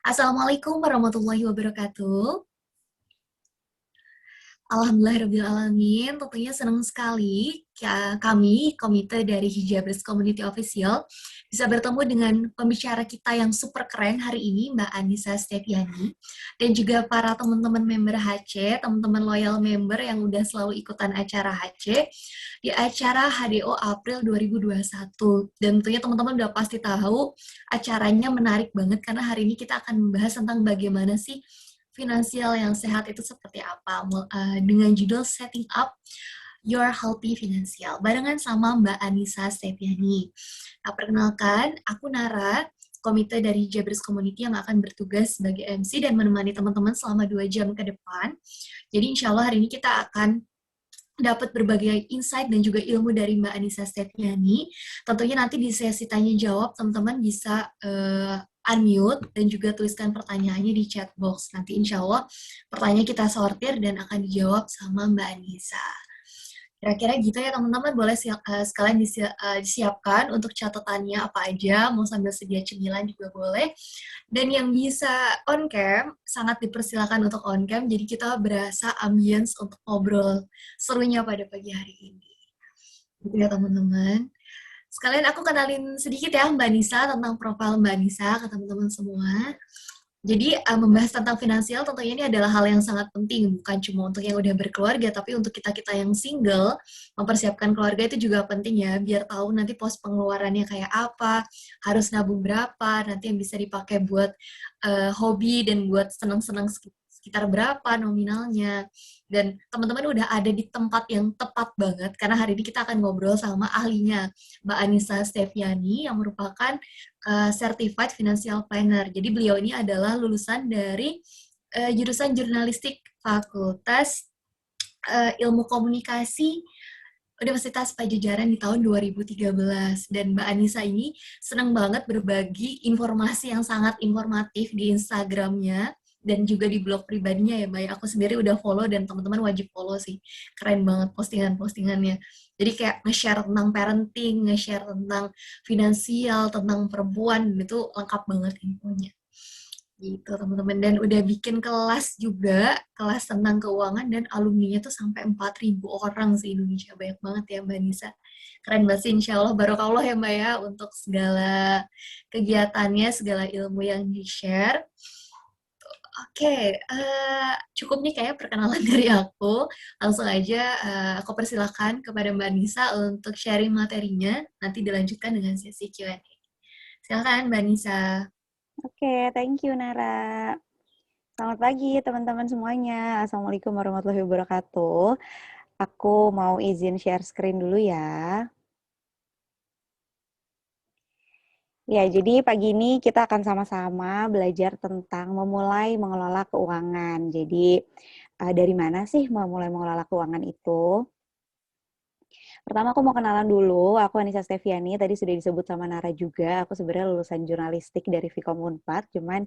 Assalamualaikum warahmatullahi wabarakatuh. Alhamdulillahirrabbilalamin, tentunya senang sekali kami, komite dari Hijabers Community Official, bisa bertemu dengan pembicara kita yang super keren hari ini, Mbak Anissa Steviani, dan juga para teman-teman member HC, teman-teman loyal member yang udah selalu ikutan acara HC, di acara HDO April 2021. Dan tentunya teman-teman udah pasti tahu, acaranya menarik banget karena hari ini kita akan membahas tentang bagaimana sih finansial yang sehat itu seperti apa dengan judul Setting Up Your Healthy Financial barengan sama Mbak Anissa Steviani. Nah, perkenalkan, aku Nara, komite dari Jabris Community yang akan bertugas sebagai MC dan menemani teman-teman selama 2 jam ke depan. Jadi insya Allah hari ini kita akan dapat berbagai insight dan juga ilmu dari Mbak Anissa Steviani. Tentunya nanti di sesi tanya jawab teman-teman bisa unmute dan juga tuliskan pertanyaannya di chat box. Nanti insya Allah pertanyaan kita sortir dan akan dijawab sama Mbak Anissa. Kira-kira gitu ya teman-teman, boleh sekalian disiapkan untuk catatannya apa aja, mau sambil sedia cemilan juga boleh. Dan yang bisa on cam, sangat dipersilakan untuk on cam, jadi kita berasa ambience untuk ngobrol serunya pada pagi hari ini. Gitu ya teman-teman. Sekalian aku kenalin sedikit ya Mbak Nisa tentang profil Mbak Nisa ke teman-teman semua. Jadi membahas tentang finansial tentunya ini adalah hal yang sangat penting, bukan cuma untuk yang udah berkeluarga, tapi untuk kita-kita yang single, mempersiapkan keluarga itu juga penting ya, biar tahu nanti pos pengeluarannya kayak apa, harus nabung berapa, nanti yang bisa dipakai buat hobi dan buat senang-senang sekitar berapa nominalnya. Dan teman-teman udah ada di tempat yang tepat banget, karena hari ini kita akan ngobrol sama ahlinya, Mbak Anissa Steviani, yang merupakan Certified Financial Planner. Jadi beliau ini adalah lulusan dari jurusan jurnalistik Fakultas Ilmu Komunikasi Universitas Pajajaran di tahun 2013. Dan Mbak Anissa ini senang banget berbagi informasi yang sangat informatif di Instagramnya dan juga di blog pribadinya ya Mbak. Aku sendiri udah follow dan teman-teman wajib follow sih. Keren banget postingan-postingannya. Jadi kayak nge-share tentang parenting, nge-share tentang finansial, tentang perempuan, itu lengkap banget infonya gitu teman-teman. Dan udah bikin kelas juga, kelas tentang keuangan, dan alumninya tuh sampai 4.000 orang se-Indonesia. Banyak banget ya Mbak Nisa. Keren banget sih, insya Allah barokallah ya Mbak ya untuk segala kegiatannya, segala ilmu yang di-share. Oke, cukup nih kayak perkenalan dari aku. Langsung aja aku persilahkan kepada Mbak Nisa untuk sharing materinya, nanti dilanjutkan dengan sesi Q&A. Silakan Mbak Nisa. Oke, thank you Nara. Selamat pagi teman-teman semuanya. Assalamualaikum warahmatullahi wabarakatuh. Aku mau izin share screen dulu ya. Ya, jadi pagi ini kita akan sama-sama belajar tentang memulai mengelola keuangan. Jadi, dari mana sih memulai mengelola keuangan itu? Pertama aku mau kenalan dulu, aku Anissa Steviani, tadi sudah disebut sama Nara juga, aku sebenarnya lulusan jurnalistik dari Vkom Unpad, cuman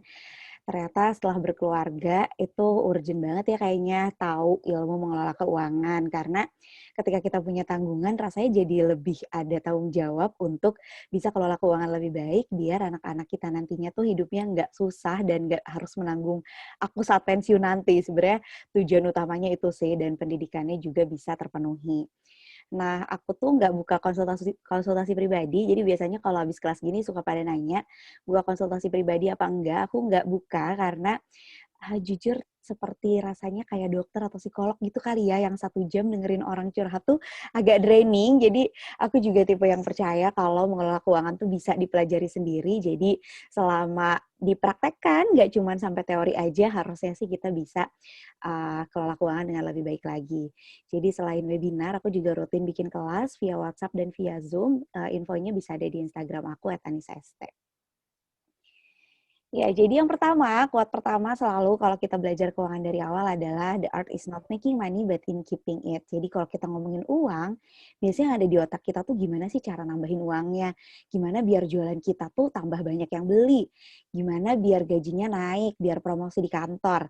ternyata setelah berkeluarga itu urgent banget ya kayaknya tahu ilmu mengelola keuangan, karena ketika kita punya tanggungan rasanya jadi lebih ada tanggung jawab untuk bisa kelola keuangan lebih baik biar anak-anak kita nantinya tuh hidupnya nggak susah dan nggak harus menanggung aku saat pensiun nanti. Sebenarnya tujuan utamanya itu sih, dan pendidikannya juga bisa terpenuhi. Nah, aku tuh nggak buka konsultasi konsultasi pribadi, jadi biasanya kalau habis kelas gini suka pada nanya, buka konsultasi pribadi apa enggak, aku nggak buka karena jujur seperti rasanya kayak dokter atau psikolog gitu kali ya, yang 1 jam dengerin orang curhat tuh agak draining. Jadi aku juga tipe yang percaya kalau mengelola keuangan tuh bisa dipelajari sendiri. Jadi selama dipraktekkan, nggak cuma sampai teori aja, harusnya sih kita bisa kelola keuangan dengan lebih baik lagi. Jadi selain webinar, aku juga rutin bikin kelas via WhatsApp dan via Zoom. Infonya bisa ada di Instagram aku @anissa.st. Ya, jadi yang pertama, quote pertama selalu kalau kita belajar keuangan dari awal adalah the art is not making money but in keeping it. Jadi kalau kita ngomongin uang, biasanya ada di otak kita tuh gimana sih cara nambahin uangnya? Gimana biar jualan kita tuh tambah banyak yang beli? Gimana biar gajinya naik, biar promosi di kantor?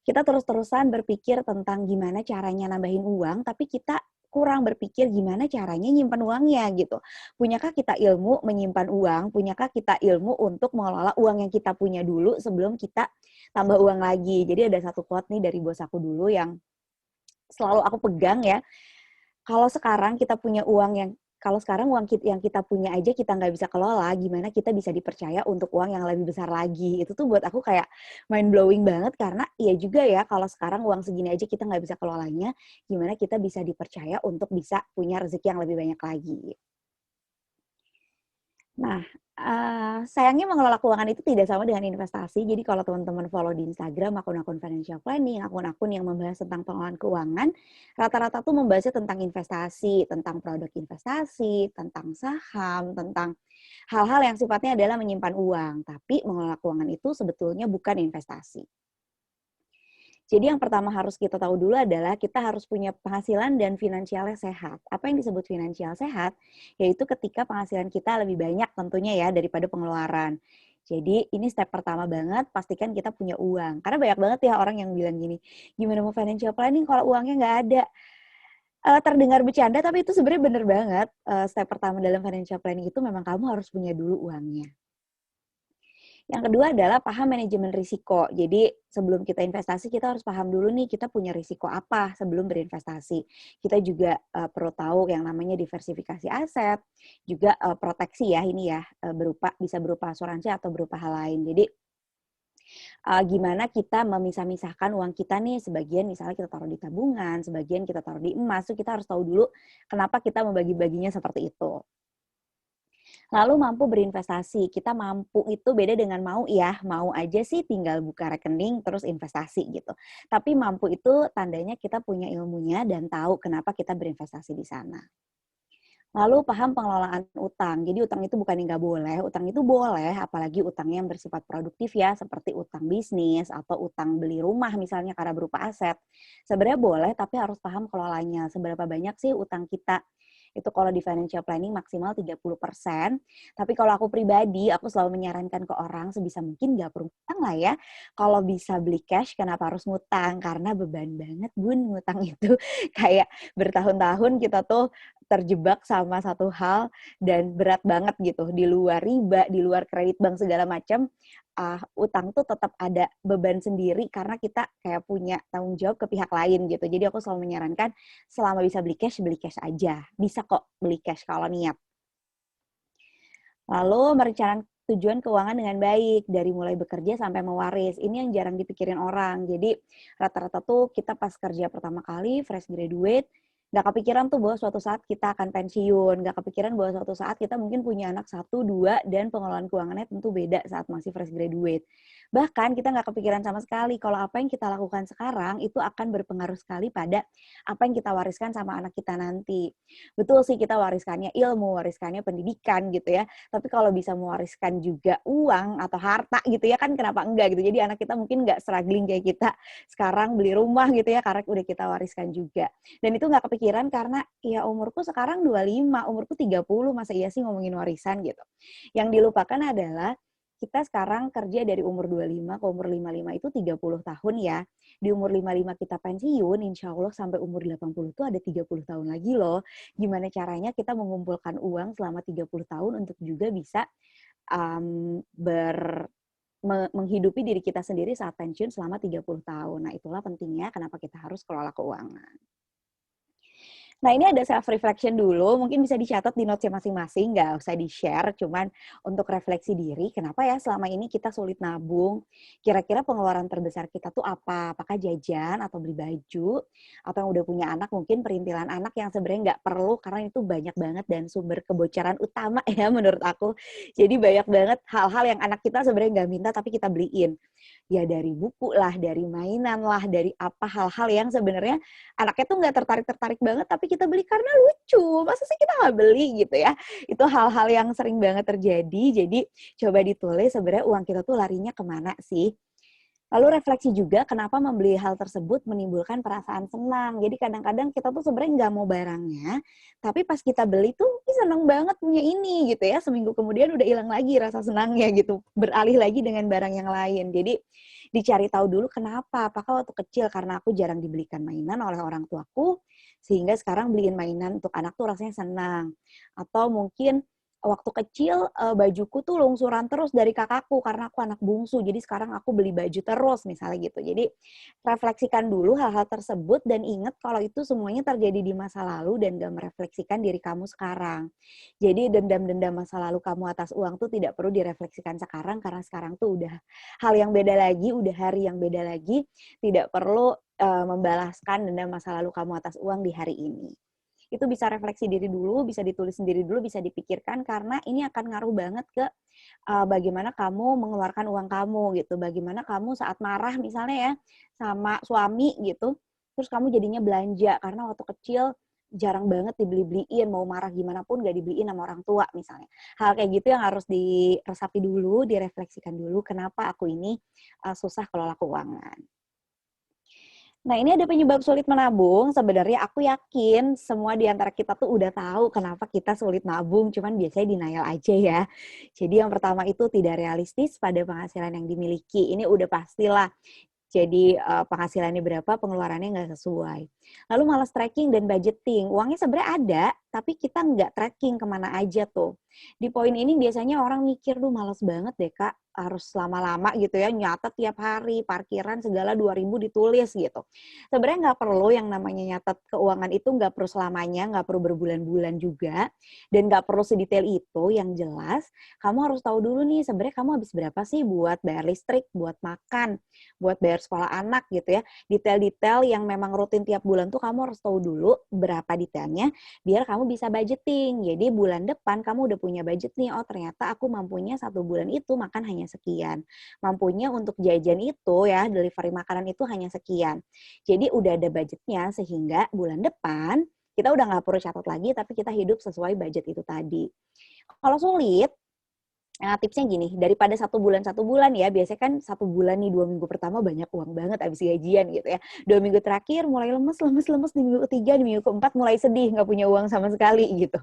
Kita terus-terusan berpikir tentang gimana caranya nambahin uang, tapi kita kurang berpikir gimana caranya nyimpan uangnya gitu. Punyakah kita ilmu menyimpan uang? Punyakah kita ilmu untuk mengelola uang yang kita punya dulu sebelum kita tambah uang lagi? Jadi ada satu quote nih dari bos aku dulu yang selalu aku pegang ya. Kalau sekarang kita punya uang yang kalau sekarang yang kita punya aja kita nggak bisa kelola, gimana kita bisa dipercaya untuk uang yang lebih besar lagi? Itu tuh buat aku kayak mind blowing banget karena iya juga ya kalau sekarang uang segini aja kita nggak bisa kelolanya, gimana kita bisa dipercaya untuk bisa punya rezeki yang lebih banyak lagi. Nah, sayangnya mengelola keuangan itu tidak sama dengan investasi. Jadi kalau teman-teman follow di Instagram akun-akun financial planning, akun-akun yang membahas tentang pengelolaan keuangan, rata-rata tuh membahasnya tentang investasi, tentang produk investasi, tentang saham, tentang hal-hal yang sifatnya adalah menyimpan uang. Tapi mengelola keuangan itu sebetulnya bukan investasi. Jadi yang pertama harus kita tahu dulu adalah kita harus punya penghasilan dan finansialnya sehat. Apa yang disebut finansial sehat? Yaitu ketika penghasilan kita lebih banyak tentunya ya daripada pengeluaran. Jadi ini step pertama banget, pastikan kita punya uang. Karena banyak banget ya orang yang bilang gini, gimana mau financial planning kalau uangnya nggak ada? Terdengar bercanda, tapi itu sebenarnya bener banget. Step pertama dalam financial planning itu memang kamu harus punya dulu uangnya. Yang kedua adalah paham manajemen risiko. Jadi sebelum kita investasi, kita harus paham dulu nih kita punya risiko apa sebelum berinvestasi. Kita juga perlu tahu yang namanya diversifikasi aset, juga proteksi ya ini ya bisa berupa asuransi atau berupa hal lain. Jadi gimana kita memisah-misahkan uang kita nih, sebagian misalnya kita taruh di tabungan, sebagian kita taruh di emas, tuh kita harus tahu dulu kenapa kita membagi-baginya seperti itu. Lalu mampu berinvestasi. Kita mampu itu beda dengan mau ya. Mau aja sih tinggal buka rekening terus investasi gitu. Tapi mampu itu tandanya kita punya ilmunya dan tahu kenapa kita berinvestasi di sana. Lalu paham pengelolaan utang. Jadi utang itu bukan yang nggak boleh, utang itu boleh, apalagi utangnya yang bersifat produktif ya, seperti utang bisnis atau utang beli rumah misalnya karena berupa aset. Sebenarnya boleh, tapi harus paham kelolanya. Seberapa banyak sih utang kita? Itu kalau di financial planning maksimal 30%. Tapi kalau aku pribadi, aku selalu menyarankan ke orang sebisa mungkin nggak perlu utang lah ya. Kalau bisa beli cash, kenapa harus ngutang? Karena beban banget bun ngutang itu. Kayak bertahun-tahun kita tuh terjebak sama satu hal dan berat banget gitu. Di luar riba, di luar kredit bank segala macam, utang tuh tetap ada beban sendiri karena kita kayak punya tanggung jawab ke pihak lain gitu. Jadi aku selalu menyarankan selama bisa beli cash aja. Bisa kok beli cash kalau niat. Lalu merencanakan tujuan keuangan dengan baik, dari mulai bekerja sampai mewaris. Ini yang jarang dipikirin orang. Jadi rata-rata tuh kita pas kerja pertama kali, fresh graduate, nggak kepikiran tuh bahwa suatu saat kita akan pensiun, nggak kepikiran bahwa suatu saat kita mungkin punya anak 1, 2, dan pengelolaan keuangannya tentu beda saat masih fresh graduate. Bahkan kita nggak kepikiran sama sekali kalau apa yang kita lakukan sekarang itu akan berpengaruh sekali pada apa yang kita wariskan sama anak kita nanti. Betul sih kita wariskannya ilmu, wariskannya pendidikan gitu ya, tapi kalau bisa mewariskan juga uang atau harta gitu ya kan kenapa enggak gitu. Jadi anak kita mungkin nggak struggling kayak kita sekarang beli rumah gitu ya karena udah kita wariskan juga. Dan itu nggak kepikiran karena ya umurku sekarang 25, umurku 30, masa iya sih ngomongin warisan gitu. Yang dilupakan adalah kita sekarang kerja dari umur 25 ke umur 55 itu 30 tahun ya. Di umur 55 kita pensiun, insya Allah sampai umur 80 itu ada 30 tahun lagi loh. Gimana caranya kita mengumpulkan uang selama 30 tahun untuk juga bisa um, ber menghidupi diri kita sendiri saat pensiun selama 30 tahun. Nah, itulah pentingnya kenapa kita harus kelola keuangan. Nah, ini ada self reflection dulu, mungkin bisa dicatat di notes masing-masing, nggak usah di-share, cuman untuk refleksi diri, kenapa ya selama ini kita sulit nabung? Kira-kira pengeluaran terbesar kita tuh apa? Apakah jajan atau beli baju? Atau yang udah punya anak mungkin perintilan anak yang sebenarnya nggak perlu karena itu banyak banget dan sumber kebocoran utama ya menurut aku. Jadi banyak banget hal-hal yang anak kita sebenarnya nggak minta tapi kita beliin. Ya dari buku lah, dari mainan lah, dari apa hal-hal yang sebenarnya anaknya tuh nggak tertarik-tertarik banget, tapi kita beli karena lucu. Masa sih kita nggak beli gitu ya? Itu hal-hal yang sering banget terjadi. Jadi coba ditulis sebenarnya uang kita tuh larinya kemana sih? Lalu refleksi juga kenapa membeli hal tersebut menimbulkan perasaan senang. Jadi kadang-kadang kita tuh sebenarnya nggak mau barangnya, tapi pas kita beli tuh seneng banget punya ini gitu ya. Seminggu kemudian udah hilang lagi rasa senangnya gitu. Beralih lagi dengan barang yang lain. Jadi dicari tahu dulu kenapa. Apakah waktu kecil karena aku jarang dibelikan mainan oleh orang tuaku, sehingga sekarang beliin mainan untuk anak tuh rasanya senang. Atau mungkin waktu kecil bajuku tuh lungsuran terus dari kakakku karena aku anak bungsu. Jadi sekarang aku beli baju terus misalnya gitu. Jadi refleksikan dulu hal-hal tersebut dan ingat kalau itu semuanya terjadi di masa lalu dan gak merefleksikan diri kamu sekarang. Jadi dendam-dendam masa lalu kamu atas uang tuh tidak perlu direfleksikan sekarang karena sekarang tuh udah hal yang beda lagi, udah hari yang beda lagi. Tidak perlu membalaskan dendam masa lalu kamu atas uang di hari ini. Itu bisa refleksi diri dulu, bisa ditulis sendiri dulu, bisa dipikirkan karena ini akan ngaruh banget ke bagaimana kamu mengeluarkan uang kamu gitu. Bagaimana kamu saat marah misalnya ya sama suami gitu, terus kamu jadinya belanja karena waktu kecil jarang banget dibeli-beliin, mau marah gimana pun gak dibeliin sama orang tua misalnya. Hal kayak gitu yang harus diresapi dulu, direfleksikan dulu kenapa aku ini susah kelola keuangan. Nah, ini ada penyebab sulit menabung. Sebenarnya aku yakin semua di antara kita tuh udah tahu kenapa kita sulit nabung, cuman biasanya denial aja ya. Jadi yang pertama itu tidak realistis pada penghasilan yang dimiliki. Ini udah pastilah. Jadi penghasilannya berapa, pengeluarannya nggak sesuai. Lalu malas tracking dan budgeting. Uangnya sebenarnya ada, tapi kita nggak tracking kemana aja tuh. Di poin ini biasanya orang mikir, duh males banget deh Kak, harus lama-lama gitu ya, nyatet tiap hari, parkiran segala 2.000 ditulis gitu. Sebenarnya nggak perlu yang namanya nyatet keuangan itu nggak perlu selamanya, nggak perlu berbulan-bulan juga, dan nggak perlu sedetail itu. Yang jelas, kamu harus tahu dulu nih sebenarnya kamu habis berapa sih buat bayar listrik, buat makan, buat bayar sekolah anak gitu ya. Detail-detail yang memang rutin tiap bulan tuh kamu harus tahu dulu berapa detailnya, biar kamu bisa budgeting. Jadi bulan depan kamu udah punya budget nih, oh ternyata aku mampunya 1 bulan itu makan hanya sekian. Mampunya untuk jajan itu ya, delivery makanan itu hanya sekian. Jadi udah ada budgetnya sehingga bulan depan kita udah nggak perlu catat lagi, tapi kita hidup sesuai budget itu tadi. Kalau sulit, nah, tipsnya gini, daripada 1 bulan ya, biasanya kan 1 bulan nih 2 minggu pertama banyak uang banget abis gajian gitu ya. 2 minggu terakhir mulai lemes, di minggu ketiga, di minggu keempat mulai sedih, nggak punya uang sama sekali gitu.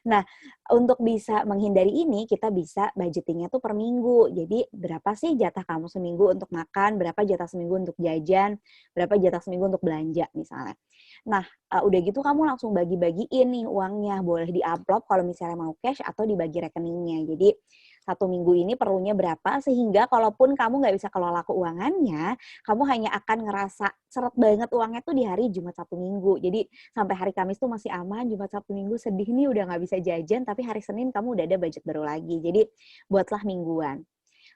Nah, untuk bisa menghindari ini, kita bisa budgetingnya tuh per minggu. Jadi berapa sih jatah kamu seminggu untuk makan, berapa jatah seminggu untuk jajan, berapa jatah seminggu untuk belanja misalnya. Nah, udah gitu kamu langsung bagi-bagiin nih uangnya, boleh di amplop kalau misalnya mau cash atau dibagi rekeningnya. Jadi 1 minggu ini perlunya berapa, sehingga kalaupun kamu nggak bisa kelola keuangannya, kamu hanya akan ngerasa seret banget uangnya tuh di hari Jumat Sabtu Minggu. Jadi sampai hari Kamis tuh masih aman, Jumat Sabtu Minggu sedih nih udah nggak bisa jajan, tapi hari Senin kamu udah ada budget baru lagi. Jadi buatlah mingguan.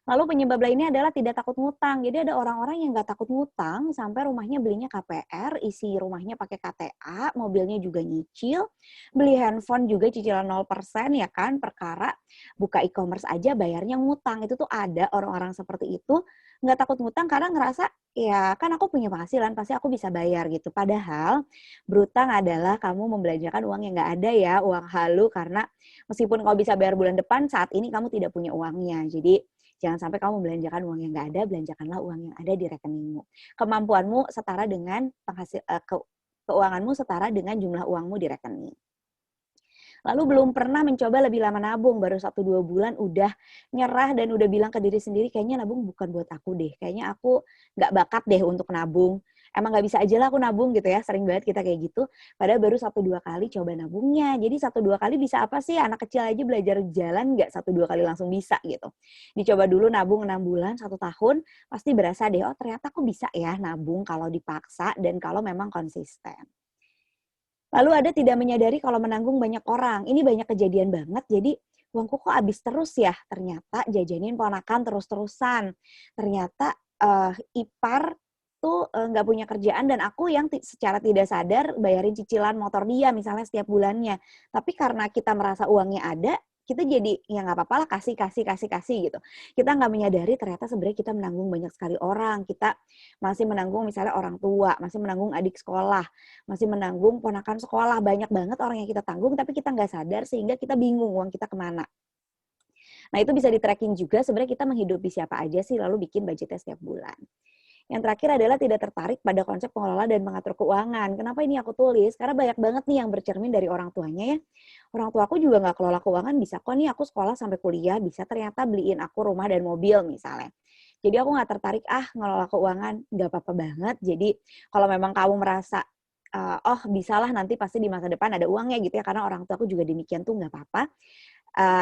Lalu penyebab lainnya adalah tidak takut ngutang. Jadi ada orang-orang yang nggak takut ngutang sampai rumahnya belinya KPR, isi rumahnya pakai KTA, mobilnya juga nyicil, beli handphone juga cicilan 0% ya kan, perkara buka e-commerce aja bayarnya ngutang. Itu tuh ada orang-orang seperti itu, nggak takut ngutang karena ngerasa, ya kan aku punya penghasilan, pasti aku bisa bayar gitu. Padahal berutang adalah kamu membelanjakan uang yang nggak ada ya, uang halu, karena meskipun kau bisa bayar bulan depan, saat ini kamu tidak punya uangnya. Jadi jangan sampai kamu belanjakan uang yang nggak ada, belanjakanlah uang yang ada di rekeningmu. Kemampuanmu setara dengan keuanganmu setara dengan jumlah uangmu di rekening. Lalu belum pernah mencoba lebih lama nabung, baru 1-2 bulan udah nyerah dan udah bilang ke diri sendiri, kayaknya nabung bukan buat aku deh, kayaknya aku nggak bakat deh untuk nabung. Emang nggak bisa aja lah aku nabung gitu ya, sering banget kita kayak gitu. Padahal baru 1-2 kali coba nabungnya. Jadi 1-2 kali bisa apa sih? Anak kecil aja belajar jalan nggak 1-2 kali langsung bisa gitu. Dicoba dulu nabung 6 bulan, 1 tahun, pasti berasa deh, oh ternyata aku bisa ya nabung kalau dipaksa dan kalau memang konsisten. Lalu ada tidak menyadari kalau menanggung banyak orang. Ini banyak kejadian banget, jadi uangku kok habis terus ya. Ternyata jajanin ponakan terus-terusan. Ternyata ipar tuh nggak punya kerjaan dan aku yang secara tidak sadar bayarin cicilan motor dia misalnya setiap bulannya. Tapi karena kita merasa uangnya ada, kita jadi ya nggak apa-apa lah kasih gitu. Kita nggak menyadari ternyata sebenarnya kita menanggung banyak sekali orang. Kita masih menanggung misalnya orang tua, masih menanggung adik sekolah, masih menanggung ponakan sekolah, banyak banget orang yang kita tanggung, tapi kita nggak sadar sehingga kita bingung uang kita kemana. Nah itu bisa di-tracking juga sebenarnya kita menghidupi siapa aja sih, lalu bikin budgetnya setiap bulan. Yang terakhir adalah tidak tertarik pada konsep pengelola dan mengatur keuangan. Kenapa ini aku tulis? Karena banyak banget nih yang bercermin dari orang tuanya ya. Orang tua aku juga nggak kelola keuangan, bisa kok nih aku sekolah sampai kuliah, bisa ternyata beliin aku rumah dan mobil misalnya. Jadi aku nggak tertarik, ngelola keuangan, nggak apa-apa banget. Jadi kalau memang kamu merasa, oh bisalah nanti pasti di masa depan ada uangnya gitu ya, karena orang tua aku juga demikian tuh nggak apa-apa.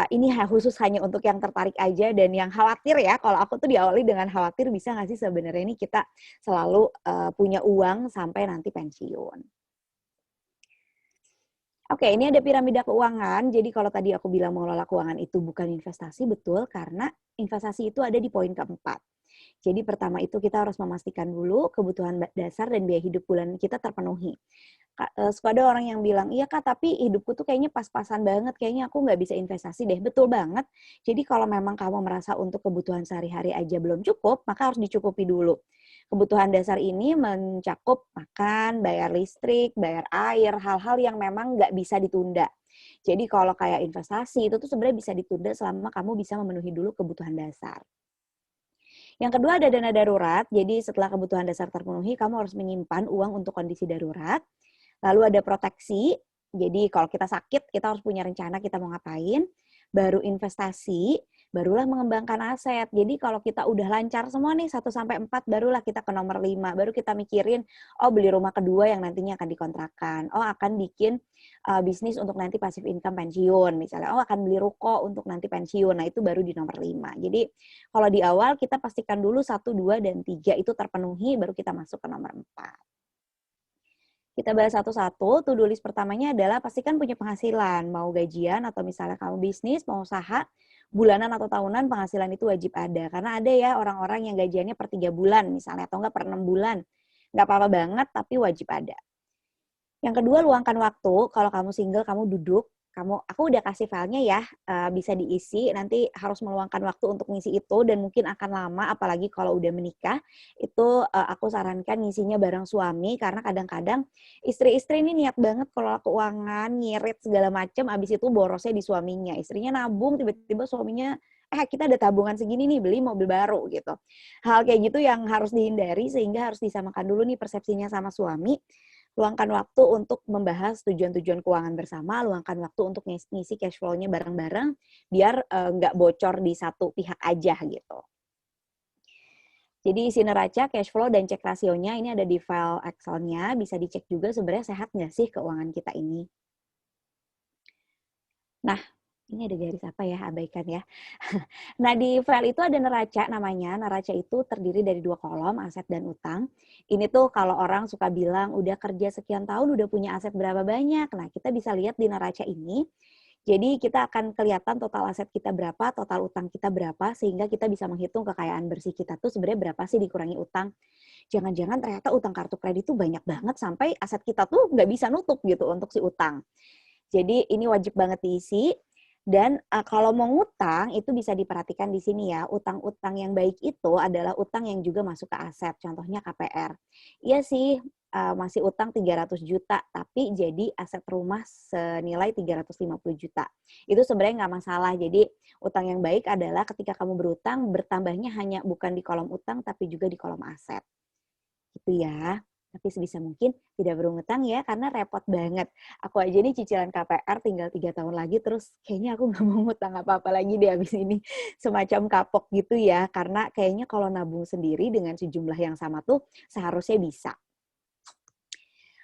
Ini khusus hanya untuk yang tertarik aja dan yang khawatir ya, kalau aku tuh diawali dengan khawatir bisa nggak sih sebenarnya ini kita selalu punya uang sampai nanti pensiun. Oke, ini ada piramida keuangan. Jadi kalau tadi aku bilang mengelola keuangan itu bukan investasi, betul, karena investasi itu ada di poin keempat. Jadi pertama itu kita harus memastikan dulu kebutuhan dasar dan biaya hidup bulan kita terpenuhi. Suka ada orang yang bilang, iya Kak, tapi hidupku tuh kayaknya pas-pasan banget, kayaknya aku nggak bisa investasi deh. Betul banget. Jadi kalau memang kamu merasa untuk kebutuhan sehari-hari aja belum cukup, maka harus dicukupi dulu. Kebutuhan dasar ini mencakup makan, bayar listrik, bayar air, hal-hal yang memang nggak bisa ditunda. Jadi kalau kayak investasi itu tuh sebenarnya bisa ditunda selama kamu bisa memenuhi dulu kebutuhan dasar. Yang kedua ada dana darurat, jadi setelah kebutuhan dasar terpenuhi, kamu harus menyimpan uang untuk kondisi darurat. Lalu ada proteksi, jadi kalau kita sakit, kita harus punya rencana kita mau ngapain. Baru investasi, barulah mengembangkan aset. Jadi kalau kita udah lancar semua nih, 1-4, barulah kita ke nomor 5. Baru kita mikirin, oh beli rumah kedua yang nantinya akan dikontrakan. Oh akan bikin bisnis untuk nanti passive income pensiun. Misalnya, oh akan beli ruko untuk nanti pensiun. Nah itu baru di nomor 5. Jadi kalau di awal kita pastikan dulu 1, 2, dan 3 itu terpenuhi, baru kita masuk ke nomor 4. Kita bahas satu-satu. To-do list pertamanya adalah pastikan punya penghasilan. Mau gajian atau misalnya kamu bisnis, mau usaha, bulanan atau tahunan penghasilan itu wajib ada. Karena ada ya orang-orang yang gajiannya per 3 bulan misalnya, atau enggak per 6 bulan. Nggak apa-apa banget, tapi wajib ada. Yang kedua, luangkan waktu. Kalau kamu single, kamu duduk. Aku udah kasih filenya ya, bisa diisi. Nanti harus meluangkan waktu untuk ngisi itu dan mungkin akan lama, apalagi kalau udah menikah. Itu aku sarankan ngisinya bareng suami karena kadang-kadang istri-istri ini niat banget kalau keuangan, ngirit segala macam, abis itu borosnya di suaminya. Istrinya nabung, tiba-tiba suaminya, kita ada tabungan segini nih, beli mobil baru gitu. Hal kayak gitu yang harus dihindari sehingga harus disamakan dulu nih persepsinya sama suami. Luangkan waktu untuk membahas tujuan-tujuan keuangan bersama, luangkan waktu untuk ngisi cash flow-nya bareng-bareng, biar nggak bocor di satu pihak aja gitu. Jadi isi neraca, cash flow, dan cek rasionya ini ada di file Excel-nya, bisa dicek juga sebenarnya sehat nggak sih keuangan kita ini. Nah, ini ada garis apa ya, abaikan ya. Nah, di file itu ada neraca namanya. Neraca itu terdiri dari 2 kolom, aset dan utang. Ini tuh kalau orang suka bilang, udah kerja sekian tahun, udah punya aset berapa banyak. Nah, kita bisa lihat di neraca ini. Jadi kita akan kelihatan total aset kita berapa, total utang kita berapa, sehingga kita bisa menghitung kekayaan bersih kita tuh sebenarnya berapa sih dikurangi utang. Jangan-jangan ternyata utang kartu kredit tuh banyak banget sampai aset kita tuh nggak bisa nutup gitu untuk si utang. Jadi ini wajib banget diisi. Dan kalau mau ngutang itu bisa diperhatikan di sini ya, utang-utang yang baik itu adalah utang yang juga masuk ke aset, contohnya KPR. Iya sih, masih utang 300 juta, tapi jadi aset rumah senilai 350 juta. Itu sebenarnya nggak masalah, jadi utang yang baik adalah ketika kamu berutang, bertambahnya hanya bukan di kolom utang, tapi juga di kolom aset. Gitu ya. Tapi sebisa mungkin tidak berhutang ya, karena repot banget. Aku aja nih cicilan KPR tinggal 3 tahun lagi, terus kayaknya aku nggak mau ngutang apa-apa lagi deh abis ini. Semacam kapok gitu ya, karena kayaknya kalau nabung sendiri dengan sejumlah yang sama tuh seharusnya bisa.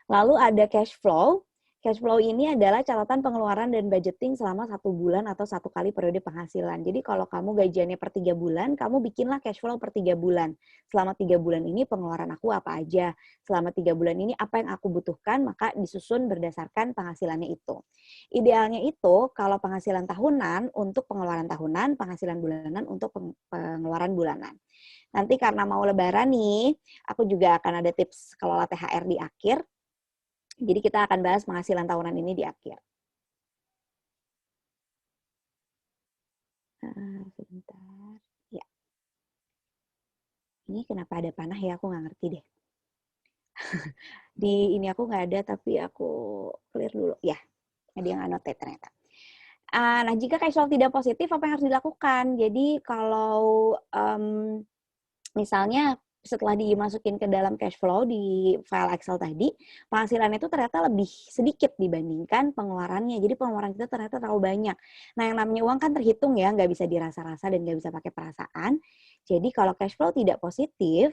Lalu ada cash flow. Cash flow ini adalah catatan pengeluaran dan budgeting selama 1 bulan atau 1 kali periode penghasilan. Jadi kalau kamu gajiannya per 3 bulan, kamu bikinlah cash flow per 3 bulan. Selama 3 bulan ini pengeluaran aku apa aja. Selama 3 bulan ini apa yang aku butuhkan, maka disusun berdasarkan penghasilannya itu. Idealnya itu kalau penghasilan tahunan untuk pengeluaran tahunan, penghasilan bulanan untuk pengeluaran bulanan. Nanti karena mau lebaran nih, aku juga akan ada tips kelola THR di akhir. Jadi kita akan bahas penghasilan tahunan ini di akhir. Sebentar. Ya. Ini kenapa ada panah ya? Aku nggak ngerti deh. Di ini aku nggak ada, tapi aku clear dulu. Ya, ada yang annotate ternyata. Nah, jika cash flow tidak positif, apa yang harus dilakukan? Jadi kalau misalnya setelah dimasukin ke dalam cash flow di file Excel tadi, penghasilannya itu ternyata lebih sedikit dibandingkan pengeluarannya. Jadi pengeluaran kita ternyata terlalu banyak. Nah, yang namanya uang kan terhitung ya, nggak bisa dirasa-rasa dan nggak bisa pakai perasaan. Jadi kalau cash flow tidak positif,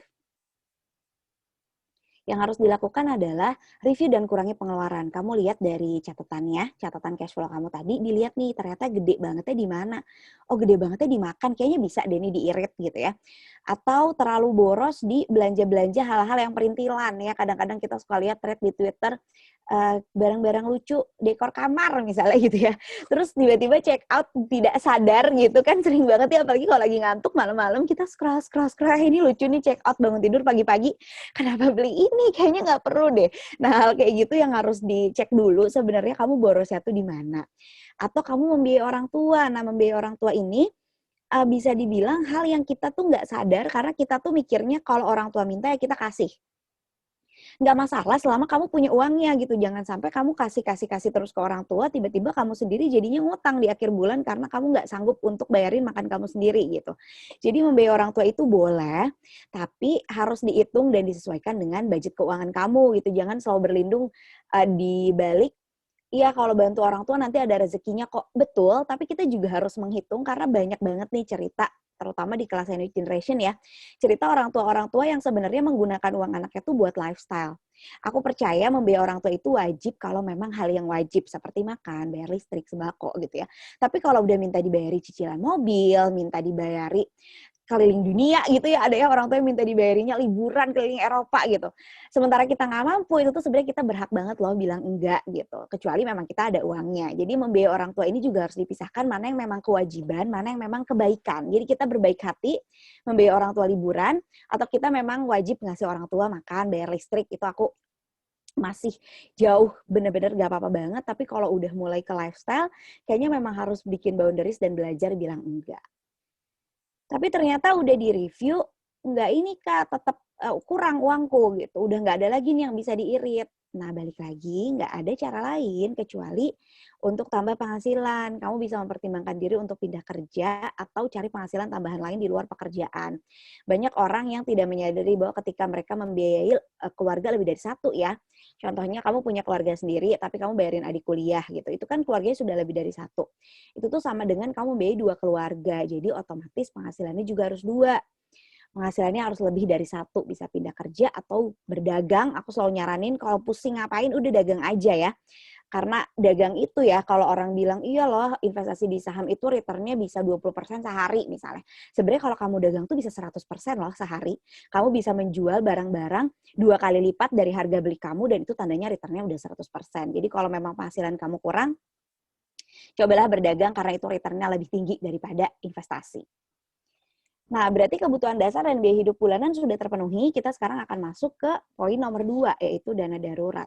yang harus dilakukan adalah review dan kurangi pengeluaran. Kamu lihat dari catatannya, catatan cash flow kamu tadi, dilihat nih ternyata gede bangetnya di mana. Oh, gede bangetnya dimakan, kayaknya bisa deh nih diirit gitu ya. Atau terlalu boros di belanja-belanja hal-hal yang perintilan ya. Kadang-kadang kita suka lihat thread di Twitter, barang-barang lucu, dekor kamar misalnya gitu ya. Terus tiba-tiba check out tidak sadar gitu kan, sering banget ya, apalagi kalau lagi ngantuk malam-malam kita scroll, ini lucu nih, check out bangun tidur pagi-pagi, kenapa beli ini? Kayaknya nggak perlu deh. Nah, hal kayak gitu yang harus dicek dulu sebenarnya kamu borosnya tuh di mana. Atau kamu membiayai orang tua. Nah, membiayai orang tua ini bisa dibilang hal yang kita tuh nggak sadar karena kita tuh mikirnya kalau orang tua minta ya kita kasih. Nggak masalah selama kamu punya uangnya gitu. Jangan sampai kamu kasih terus ke orang tua, tiba-tiba kamu sendiri jadinya ngutang di akhir bulan karena kamu nggak sanggup untuk bayarin makan kamu sendiri gitu. Jadi membiayai orang tua itu boleh, tapi harus dihitung dan disesuaikan dengan budget keuangan kamu gitu. Jangan selalu berlindung di balik, iya kalau bantu orang tua nanti ada rezekinya kok. Betul, tapi kita juga harus menghitung karena banyak banget nih cerita, terutama di kelas sandwich generation ya, cerita orang tua yang sebenarnya menggunakan uang anaknya tuh buat lifestyle. Aku percaya membiayai orang tua itu wajib kalau memang hal yang wajib, seperti makan, bayar listrik, sembako gitu ya. Tapi kalau udah minta dibayari cicilan mobil, minta dibayari keliling dunia gitu ya, ada ya orang tua yang minta dibayarinya liburan keliling Eropa gitu. Sementara kita nggak mampu, itu tuh sebenarnya kita berhak banget loh bilang enggak gitu. Kecuali memang kita ada uangnya. Jadi membiayai orang tua ini juga harus dipisahkan mana yang memang kewajiban, mana yang memang kebaikan. Jadi kita berbaik hati membiayai orang tua liburan, atau kita memang wajib ngasih orang tua makan, bayar listrik, itu aku masih jauh bener-bener gak apa-apa banget. Tapi kalau udah mulai ke lifestyle, kayaknya memang harus bikin boundaries dan belajar bilang enggak. Tapi ternyata udah di-review, nggak ini Kak, tetap kurang uangku gitu. Udah nggak ada lagi nih yang bisa diirit. Nah, balik lagi, nggak ada cara lain kecuali untuk tambah penghasilan. Kamu bisa mempertimbangkan diri untuk pindah kerja atau cari penghasilan tambahan lain di luar pekerjaan. Banyak orang yang tidak menyadari bahwa ketika mereka membiayai keluarga lebih dari satu ya. Contohnya kamu punya keluarga sendiri, tapi kamu bayarin adik kuliah gitu. Itu kan keluarganya sudah lebih dari satu. Itu tuh sama dengan kamu membiayai dua keluarga. Jadi otomatis penghasilannya juga harus dua. Penghasilannya harus lebih dari satu, bisa pindah kerja atau berdagang. Aku selalu nyaranin kalau pusing ngapain udah dagang aja ya. Karena dagang itu ya, kalau orang bilang, iya loh investasi di saham itu returnnya bisa 20% sehari misalnya. Sebenarnya kalau kamu dagang tuh bisa 100% loh sehari. Kamu bisa menjual barang-barang 2 kali lipat dari harga beli kamu dan itu tandanya returnnya udah 100%. Jadi kalau memang penghasilan kamu kurang, cobalah berdagang karena itu returnnya lebih tinggi daripada investasi. Nah, berarti kebutuhan dasar dan biaya hidup bulanan sudah terpenuhi, kita sekarang akan masuk ke poin nomor 2, yaitu dana darurat.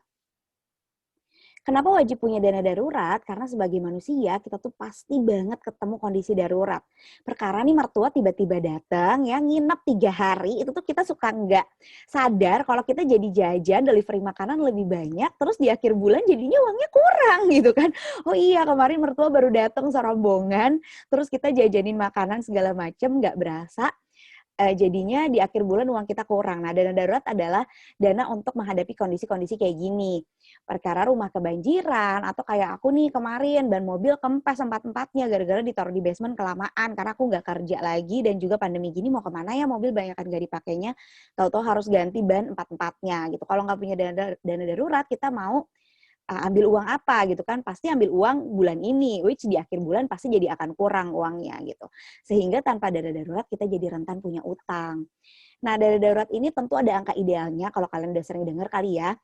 Kenapa wajib punya dana darurat? Karena sebagai manusia, kita tuh pasti banget ketemu kondisi darurat. Perkara nih mertua tiba-tiba datang, ya nginep 3 hari, itu tuh kita suka nggak sadar kalau kita jadi jajan, delivery makanan lebih banyak, terus di akhir bulan jadinya uangnya kurang gitu kan. Oh iya, kemarin mertua baru datang serombongan, terus kita jajanin makanan segala macem, nggak berasa. Jadinya di akhir bulan uang kita kurang. Nah, dana darurat adalah dana untuk menghadapi kondisi-kondisi kayak gini. Perkara rumah kebanjiran, atau kayak aku nih kemarin, ban mobil kempes empat-empatnya gara-gara ditaruh di basement kelamaan, karena aku nggak kerja lagi, dan juga pandemi gini mau kemana ya mobil banyak kan nggak dipakainya, tahu-tahu harus ganti ban empat-empatnya gitu. Kalau nggak punya dana darurat, kita mau ambil uang apa gitu kan, pasti ambil uang bulan ini, which di akhir bulan pasti jadi akan kurang uangnya gitu. Sehingga tanpa dana darurat kita jadi rentan punya utang. Nah, dana darurat ini tentu ada angka idealnya, kalau kalian udah sering dengar kali ya.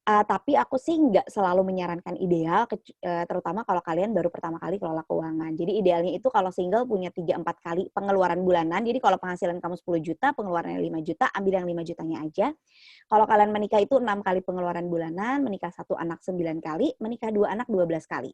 Tapi aku sih nggak selalu menyarankan ideal, terutama kalau kalian baru pertama kali kelola keuangan. Jadi idealnya itu kalau single punya 3-4 kali pengeluaran bulanan. Jadi kalau penghasilan kamu 10 juta, pengeluarannya 5 juta, ambil yang 5 jutanya aja. Kalau kalian menikah itu 6 kali pengeluaran bulanan, menikah 1 anak 9 kali, menikah 2 anak 12 kali.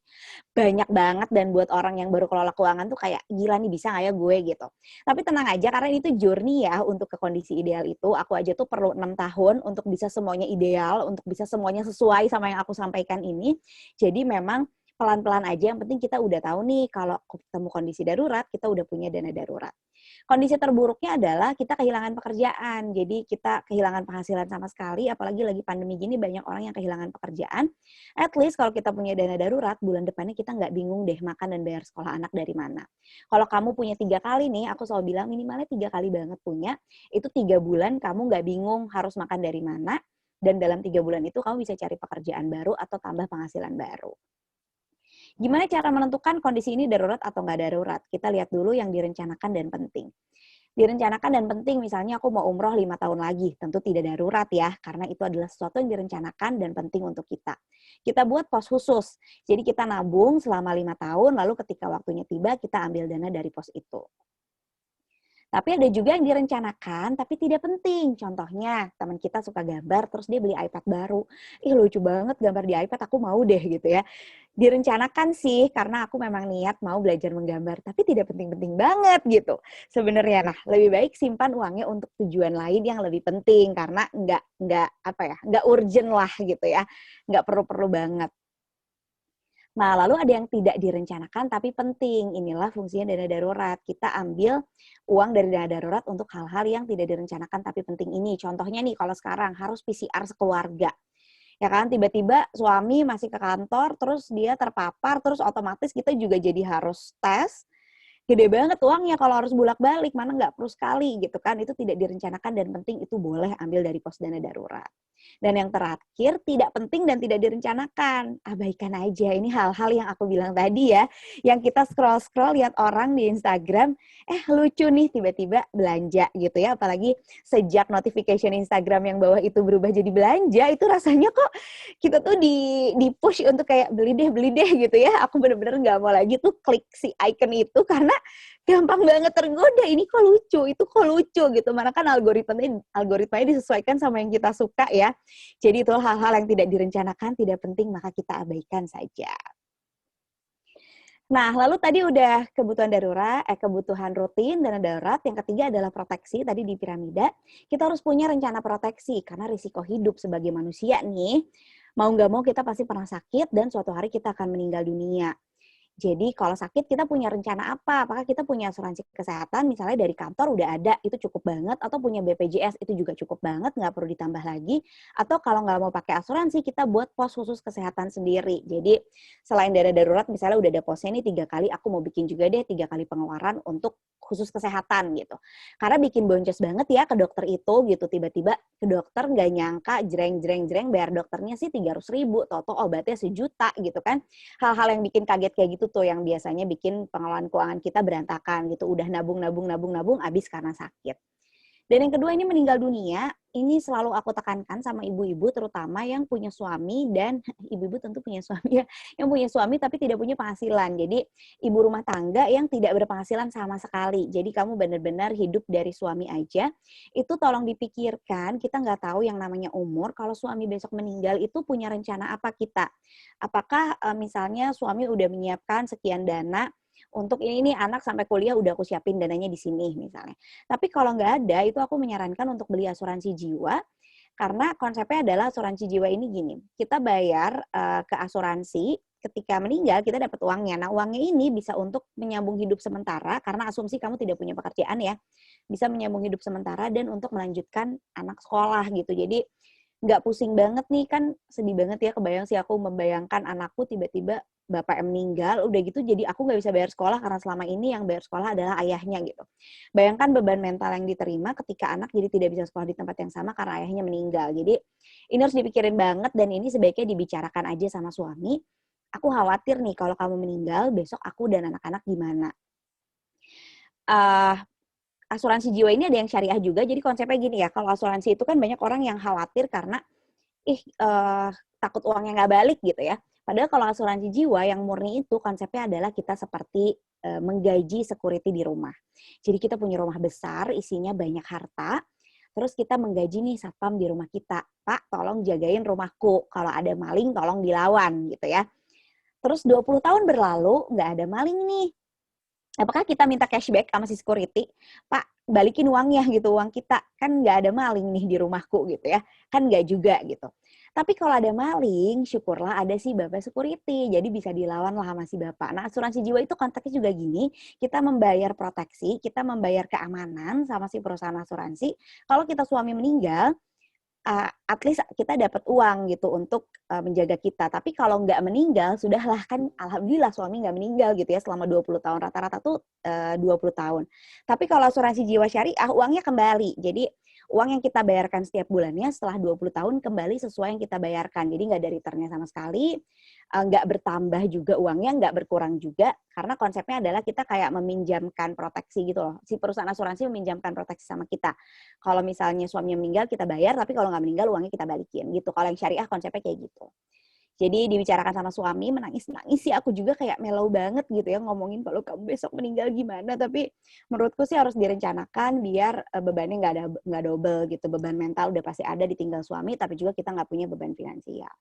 Banyak banget, dan buat orang yang baru kelola keuangan tuh kayak, gila nih bisa nggak ya gue gitu. Tapi tenang aja, karena ini tuh journey ya untuk ke kondisi ideal itu. Aku aja tuh perlu 6 tahun untuk bisa semuanya ideal, untuk bisa semuanya sesuai sama yang aku sampaikan ini. Jadi memang pelan-pelan aja, yang penting kita udah tahu nih kalau ketemu kondisi darurat, kita udah punya dana darurat. Kondisi terburuknya adalah kita kehilangan pekerjaan. Jadi kita kehilangan penghasilan sama sekali, apalagi lagi pandemi gini banyak orang yang kehilangan pekerjaan. At least kalau kita punya dana darurat, bulan depannya kita nggak bingung deh makan dan bayar sekolah anak dari mana. Kalau kamu punya 3 kali nih, aku selalu bilang minimalnya 3 kali banget punya, itu 3 bulan kamu nggak bingung harus makan dari mana, dan dalam 3 bulan itu kamu bisa cari pekerjaan baru atau tambah penghasilan baru. Gimana cara menentukan kondisi ini darurat atau nggak darurat? Kita lihat dulu yang direncanakan dan penting. Direncanakan dan penting, misalnya aku mau umroh 5 tahun lagi, tentu tidak darurat ya, karena itu adalah sesuatu yang direncanakan dan penting untuk kita. Kita buat pos khusus, jadi kita nabung selama 5 tahun, lalu ketika waktunya tiba, kita ambil dana dari pos itu. Tapi ada juga yang direncanakan tapi tidak penting. Contohnya, teman kita suka gambar terus dia beli iPad baru. Ih, lucu banget gambar di iPad, aku mau deh gitu ya. Direncanakan sih karena aku memang niat mau belajar menggambar, tapi tidak penting-penting banget gitu. Sebenarnya nah, lebih baik simpan uangnya untuk tujuan lain yang lebih penting karena nggak urgent lah gitu ya. Nggak perlu-perlu banget. Nah, lalu ada yang tidak direncanakan tapi penting. Inilah fungsinya dana darurat. Kita ambil uang dari dana darurat untuk hal-hal yang tidak direncanakan tapi penting ini. Contohnya nih, kalau sekarang harus PCR sekeluarga. Ya kan, tiba-tiba suami masih ke kantor, terus dia terpapar, terus otomatis kita juga jadi harus tes. Gede banget uangnya kalau harus bolak-balik, mana nggak perlu sekali gitu kan. Itu tidak direncanakan dan penting, itu boleh ambil dari pos dana darurat. Dan yang terakhir, tidak penting dan tidak direncanakan. Abaikan aja, ini hal-hal yang aku bilang tadi ya, yang kita scroll-scroll lihat orang di Instagram, lucu nih tiba-tiba belanja gitu ya. Apalagi sejak notification Instagram yang bawah itu berubah jadi belanja, itu rasanya kok kita tuh di push untuk kayak beli deh gitu ya. Aku bener-bener nggak mau lagi tuh klik si icon itu karena gampang banget tergoda. Ini kok lucu, itu kok lucu gitu. Mana kan algoritmanya disesuaikan sama yang kita suka ya. Jadi itu hal-hal yang tidak direncanakan, tidak penting, maka kita abaikan saja. Nah, lalu tadi udah kebutuhan rutin, dana darurat. Yang ketiga adalah proteksi, tadi di piramida. Kita harus punya rencana proteksi, karena risiko hidup sebagai manusia nih, mau nggak mau kita pasti pernah sakit, dan suatu hari kita akan meninggal dunia. Jadi kalau sakit kita punya rencana apa? Apakah kita punya asuransi kesehatan misalnya dari kantor udah ada, itu cukup banget, atau punya BPJS itu juga cukup banget, nggak perlu ditambah lagi. Atau kalau nggak mau pakai asuransi, kita buat pos khusus kesehatan sendiri. Jadi selain dana darurat misalnya udah ada posnya nih 3 kali, aku mau bikin juga deh 3 kali pengeluaran untuk khusus kesehatan gitu. Karena bikin boncos banget ya ke dokter itu gitu, tiba-tiba ke dokter nggak nyangka jreng bayar dokternya sih 300.000, toto obatnya 1 juta gitu kan. Hal-hal yang bikin kaget kayak gitu tuh yang biasanya bikin pengelolaan keuangan kita berantakan gitu. Udah nabung, habis karena sakit. Dan yang kedua ini meninggal dunia, ini selalu aku tekankan sama ibu-ibu terutama yang punya suami dan ibu-ibu tentu punya suami ya, yang punya suami tapi tidak punya penghasilan. Jadi ibu rumah tangga yang tidak berpenghasilan sama sekali. Jadi kamu benar-benar hidup dari suami aja. Itu tolong dipikirkan, kita nggak tahu yang namanya umur. Kalau suami besok meninggal itu punya rencana apa kita? Apakah misalnya suami udah menyiapkan sekian dana untuk ini anak sampai kuliah udah aku siapin dananya di sini misalnya. Tapi kalau nggak ada, itu aku menyarankan untuk beli asuransi jiwa, karena konsepnya adalah asuransi jiwa ini gini, kita bayar ke asuransi, ketika meninggal kita dapat uangnya. Nah uangnya ini bisa untuk menyambung hidup sementara, karena asumsi kamu tidak punya pekerjaan ya, bisa menyambung hidup sementara dan untuk melanjutkan anak sekolah gitu. Jadi nggak pusing banget nih, kan sedih banget ya, kebayang sih aku membayangkan anakku tiba-tiba bapak yang meninggal, udah gitu jadi aku nggak bisa bayar sekolah karena selama ini yang bayar sekolah adalah ayahnya gitu. Bayangkan beban mental yang diterima ketika anak jadi tidak bisa sekolah di tempat yang sama karena ayahnya meninggal. Jadi ini harus dipikirin banget dan ini sebaiknya dibicarakan aja sama suami. Aku khawatir nih kalau kamu meninggal, besok aku dan anak-anak gimana. Asuransi jiwa ini ada yang syariah juga, jadi konsepnya gini ya, kalau asuransi itu kan banyak orang yang khawatir karena takut uangnya nggak balik gitu ya. Padahal kalau asuransi jiwa yang murni itu konsepnya adalah kita seperti menggaji security di rumah. Jadi kita punya rumah besar, isinya banyak harta, terus kita menggaji nih satpam di rumah kita. Pak, tolong jagain rumahku, kalau ada maling tolong dilawan gitu ya. Terus 20 tahun berlalu, nggak ada maling nih. Apakah kita minta cashback sama si security? Pak, balikin uangnya gitu, uang kita. Kan nggak ada maling nih di rumahku gitu ya. Kan nggak juga gitu. Tapi kalau ada maling, syukurlah ada si Bapak security, jadi bisa dilawan lah sama si Bapak. Nah, asuransi jiwa itu konteksnya juga gini, kita membayar proteksi, kita membayar keamanan sama si perusahaan asuransi. Kalau kita suami meninggal, at least kita dapat uang gitu untuk menjaga kita. Tapi kalau nggak meninggal, sudahlah kan alhamdulillah suami nggak meninggal gitu ya selama 20 tahun. Rata-rata tuh 20 tahun. Tapi kalau asuransi jiwa syariah, uangnya kembali. Jadi uang yang kita bayarkan setiap bulannya setelah 20 tahun kembali sesuai yang kita bayarkan. Jadi nggak ada returnnya sama sekali, nggak bertambah juga uangnya, nggak berkurang juga. Karena konsepnya adalah kita kayak meminjamkan proteksi gitu loh. Si perusahaan asuransi meminjamkan proteksi sama kita. Kalau misalnya suaminya meninggal kita bayar, tapi kalau nggak meninggal uangnya kita balikin gitu. Kalau yang syariah konsepnya kayak gitu. Jadi dibicarakan sama suami, menangis-nangis sih aku juga kayak mellow banget gitu ya ngomongin kalau kamu besok meninggal gimana. Tapi menurutku sih harus direncanakan biar bebannya nggak double gitu. Beban mental udah pasti ada ditinggal suami, tapi juga kita nggak punya beban finansial.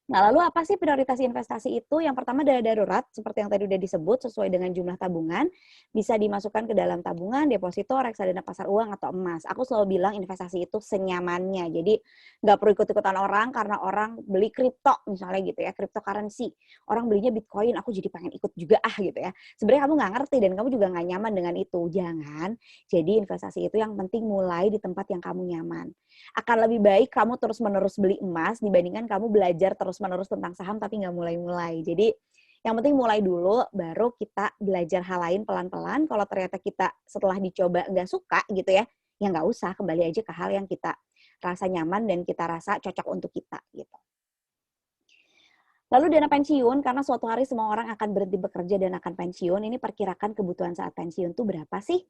Nah, lalu apa sih prioritas investasi itu? Yang pertama dana darurat, seperti yang tadi udah disebut, sesuai dengan jumlah tabungan, bisa dimasukkan ke dalam tabungan, deposito, reksadana pasar uang, atau emas. Aku selalu bilang investasi itu senyamannya. Jadi, nggak perlu ikut-ikutan orang, karena orang beli kripto, misalnya gitu ya, cryptocurrency. Orang belinya Bitcoin, aku jadi pengen ikut juga gitu ya. Sebenarnya kamu nggak ngerti, dan kamu juga nggak nyaman dengan itu. Jangan. Jadi, investasi itu yang penting mulai di tempat yang kamu nyaman. Akan lebih baik kamu terus-menerus beli emas dibandingkan kamu belajar terus-menerus tentang saham tapi nggak mulai-mulai. Jadi yang penting mulai dulu, baru kita belajar hal lain pelan-pelan. Kalau ternyata kita setelah dicoba nggak suka gitu ya, ya nggak usah, kembali aja ke hal yang kita rasa nyaman dan kita rasa cocok untuk kita gitu. Lalu dana pensiun, karena suatu hari semua orang akan berhenti bekerja dan akan pensiun, ini perkirakan kebutuhan saat pensiun tuh berapa sih?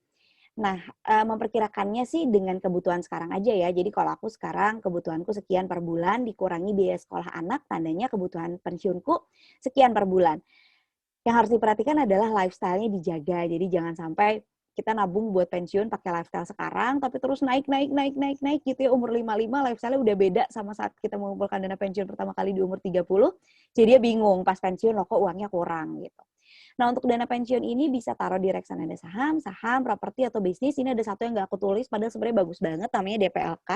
Nah, memperkirakannya sih dengan kebutuhan sekarang aja ya. Jadi kalau aku sekarang kebutuhanku sekian per bulan, dikurangi biaya sekolah anak, tandanya kebutuhan pensiunku sekian per bulan. Yang harus diperhatikan adalah lifestyle-nya dijaga. Jadi jangan sampai kita nabung buat pensiun pakai lifestyle sekarang, tapi terus naik gitu ya. Umur 55 lifestyle-nya udah beda sama saat kita mengumpulkan dana pensiun pertama kali di umur 30. Jadi dia bingung pas pensiun loh kok uangnya kurang gitu. Nah, untuk dana pensiun ini bisa taruh di reksadana saham, properti, atau bisnis. Ini ada satu yang nggak aku tulis, padahal sebenarnya bagus banget, namanya DPLK.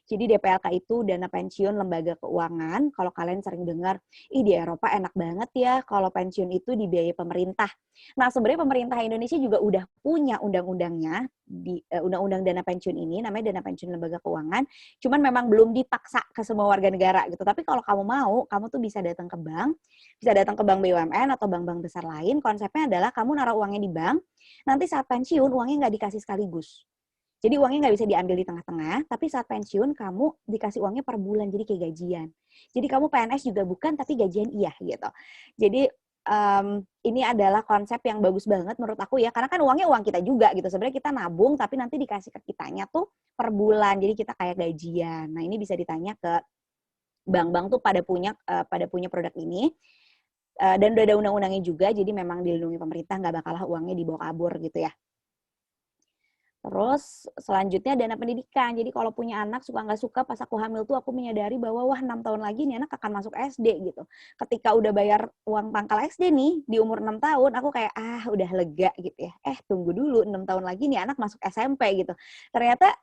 Jadi DPLK itu dana pensiun lembaga keuangan. Kalau kalian sering dengar, di Eropa enak banget ya kalau pensiun itu dibiayai pemerintah. Nah, sebenarnya pemerintah Indonesia juga udah punya undang-undangnya, di undang-undang dana pensiun ini, namanya dana pensiun lembaga keuangan. Cuman memang belum dipaksa ke semua warga negara gitu. Tapi kalau kamu mau, kamu tuh bisa datang ke bank, bisa datang ke bank BUMN atau bank-bank besar lain. Konsepnya adalah kamu naruh uangnya di bank, nanti saat pensiun uangnya nggak dikasih sekaligus. Jadi uangnya nggak bisa diambil di tengah-tengah, tapi saat pensiun kamu dikasih uangnya per bulan, jadi kayak gajian. Jadi kamu PNS juga bukan, tapi gajian iya gitu. Jadi ini adalah konsep yang bagus banget menurut aku ya, karena kan uangnya uang kita juga gitu. Sebenarnya kita nabung, tapi nanti dikasih ke kitanya tuh per bulan, jadi kita kayak gajian. Nah ini bisa ditanya ke bank-bank tuh pada punya produk ini. Dan udah ada undang-undangnya juga, jadi memang dilindungi pemerintah, nggak bakalah uangnya dibawa kabur gitu ya. Terus selanjutnya dana pendidikan. Jadi kalau punya anak suka nggak suka pas aku hamil tuh aku menyadari bahwa wah 6 tahun lagi nih anak akan masuk SD gitu. Ketika udah bayar uang pangkal SD nih di umur 6 tahun aku kayak udah lega gitu ya. Tunggu dulu 6 tahun lagi nih anak masuk SMP gitu. Ternyata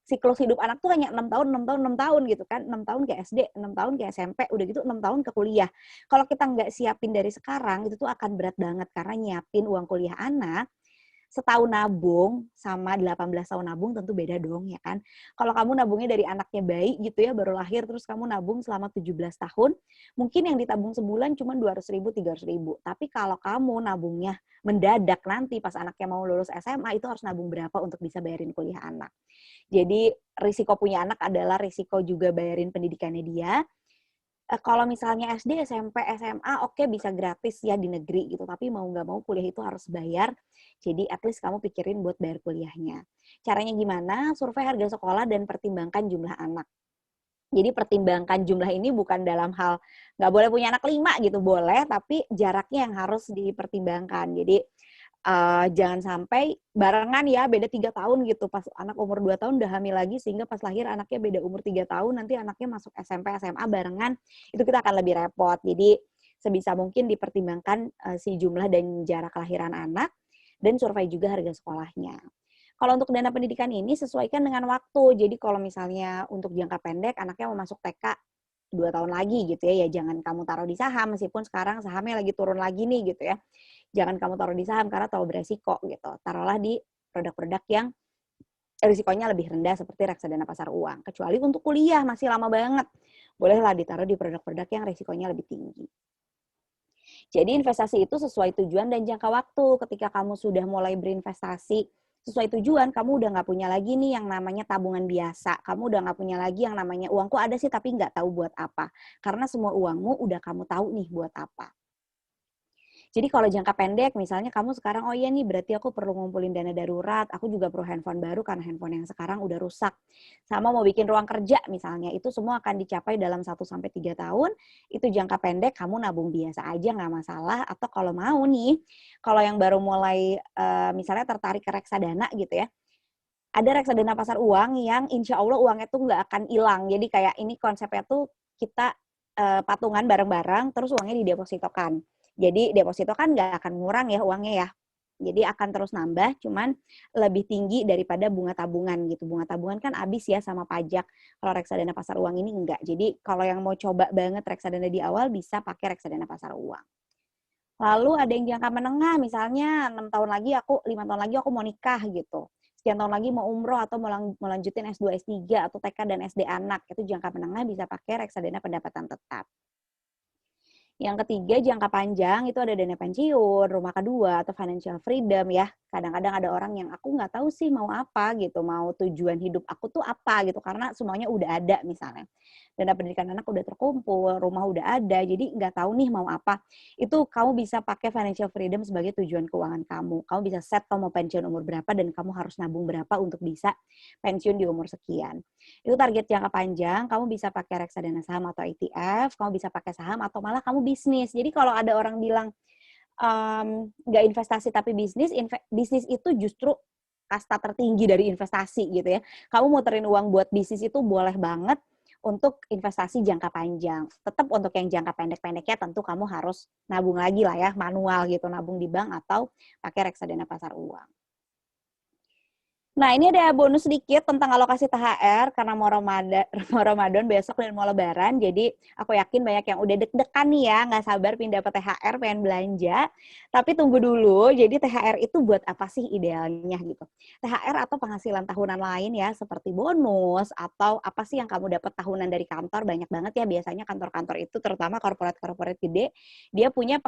siklus hidup anak tuh hanya 6 tahun, 6 tahun, 6 tahun gitu kan. 6 tahun ke SD, 6 tahun ke SMP, udah gitu 6 tahun ke kuliah. Kalau kita nggak siapin dari sekarang itu tuh akan berat banget karena nyiapin uang kuliah anak setahun nabung sama 18 tahun nabung tentu beda dong ya kan. Kalau kamu nabungnya dari anaknya bayi gitu ya baru lahir terus kamu nabung selama 17 tahun, mungkin yang ditabung sebulan cuma 200.000, 300.000. Tapi kalau kamu nabungnya mendadak nanti pas anaknya mau lulus SMA itu harus nabung berapa untuk bisa bayarin kuliah anak. Jadi risiko punya anak adalah risiko juga bayarin pendidikannya dia. Kalau misalnya SD, SMP, SMA, oke bisa gratis ya di negeri gitu. Tapi mau nggak mau kuliah itu harus bayar. Jadi at least kamu pikirin buat bayar kuliahnya. Caranya gimana? Survei harga sekolah dan pertimbangkan jumlah anak. Jadi pertimbangkan jumlah ini bukan dalam hal nggak boleh punya anak 5 gitu, boleh. Tapi jaraknya yang harus dipertimbangkan. Jadi jangan sampai barengan ya beda 3 tahun gitu pas anak umur 2 tahun udah hamil lagi sehingga pas lahir anaknya beda umur 3 tahun nanti anaknya masuk SMP SMA barengan itu kita akan lebih repot. Jadi sebisa mungkin dipertimbangkan si jumlah dan jarak kelahiran anak dan survei juga harga sekolahnya. Kalau untuk dana pendidikan ini sesuaikan dengan waktu. Jadi kalau misalnya untuk jangka pendek, anaknya mau masuk TK 2 tahun lagi gitu ya, ya jangan kamu taruh di saham meskipun sekarang sahamnya lagi turun lagi nih gitu ya. Jangan kamu taruh di saham karena terlalu beresiko gitu. Taruhlah di produk-produk yang risikonya lebih rendah seperti reksadana pasar uang. Kecuali untuk kuliah masih lama banget. Bolehlah ditaruh di produk-produk yang risikonya lebih tinggi. Jadi investasi itu sesuai tujuan dan jangka waktu. Ketika kamu sudah mulai berinvestasi sesuai tujuan, kamu udah nggak punya lagi nih yang namanya tabungan biasa. Kamu udah nggak punya lagi yang namanya uangku ada sih tapi nggak tahu buat apa. Karena semua uangmu udah kamu tahu nih buat apa. Jadi kalau jangka pendek, misalnya kamu sekarang, oh iya nih berarti aku perlu ngumpulin dana darurat, aku juga perlu handphone baru karena handphone yang sekarang udah rusak. Sama mau bikin ruang kerja misalnya, itu semua akan dicapai dalam 1-3 tahun, itu jangka pendek kamu nabung biasa aja nggak masalah, atau kalau mau nih, kalau yang baru mulai misalnya tertarik ke reksadana gitu ya, ada reksadana pasar uang yang insya Allah uangnya tuh nggak akan hilang. Jadi kayak ini konsepnya tuh kita patungan bareng-bareng, terus uangnya didepositokan. Jadi deposito kan nggak akan ngurang ya uangnya ya. Jadi akan terus nambah, cuman lebih tinggi daripada bunga tabungan gitu. Bunga tabungan kan habis ya sama pajak. Kalau reksadana pasar uang ini enggak. Jadi kalau yang mau coba banget reksadana di awal bisa pakai reksadana pasar uang. Lalu ada yang jangka menengah, misalnya 6 tahun lagi aku, 5 tahun lagi aku mau nikah gitu. Sekian tahun lagi mau umroh atau mau lanjutin S2, S3 atau TK dan SD anak. Itu jangka menengah bisa pakai reksadana pendapatan tetap. Yang ketiga, jangka panjang itu ada dana pensiun, rumah kedua, atau financial freedom ya. Kadang-kadang ada orang yang aku nggak tahu sih mau apa gitu, mau tujuan hidup aku tuh apa gitu, karena semuanya udah ada misalnya. Dana pendidikan anak udah terkumpul, rumah udah ada, jadi nggak tahu nih mau apa. Itu kamu bisa pakai financial freedom sebagai tujuan keuangan kamu. Kamu bisa set kamu mau pensiun umur berapa dan kamu harus nabung berapa untuk bisa pensiun di umur sekian. Itu target jangka panjang, kamu bisa pakai reksadana saham atau ETF, kamu bisa pakai saham atau malah kamu bisnis. Jadi kalau ada orang bilang nggak investasi tapi bisnis, bisnis itu justru kasta tertinggi dari investasi gitu ya. Kamu muterin uang buat bisnis itu boleh banget untuk investasi jangka panjang. Tetap untuk yang jangka pendek-pendeknya tentu kamu harus nabung lagi lah ya, manual gitu, nabung di bank atau pakai reksadana pasar uang. Nah, ini ada bonus sedikit tentang alokasi THR karena mau Ramadan, mau Ramadan besok dan mau Lebaran. Jadi, aku yakin banyak yang udah deg-degan nih ya, nggak sabar pindah dapat THR, pengen belanja. Tapi tunggu dulu, jadi THR itu buat apa sih idealnya gitu? THR atau penghasilan tahunan lain ya, seperti bonus atau apa sih yang kamu dapat tahunan dari kantor, banyak banget ya biasanya kantor-kantor itu, terutama korporat-korporat gede, dia punya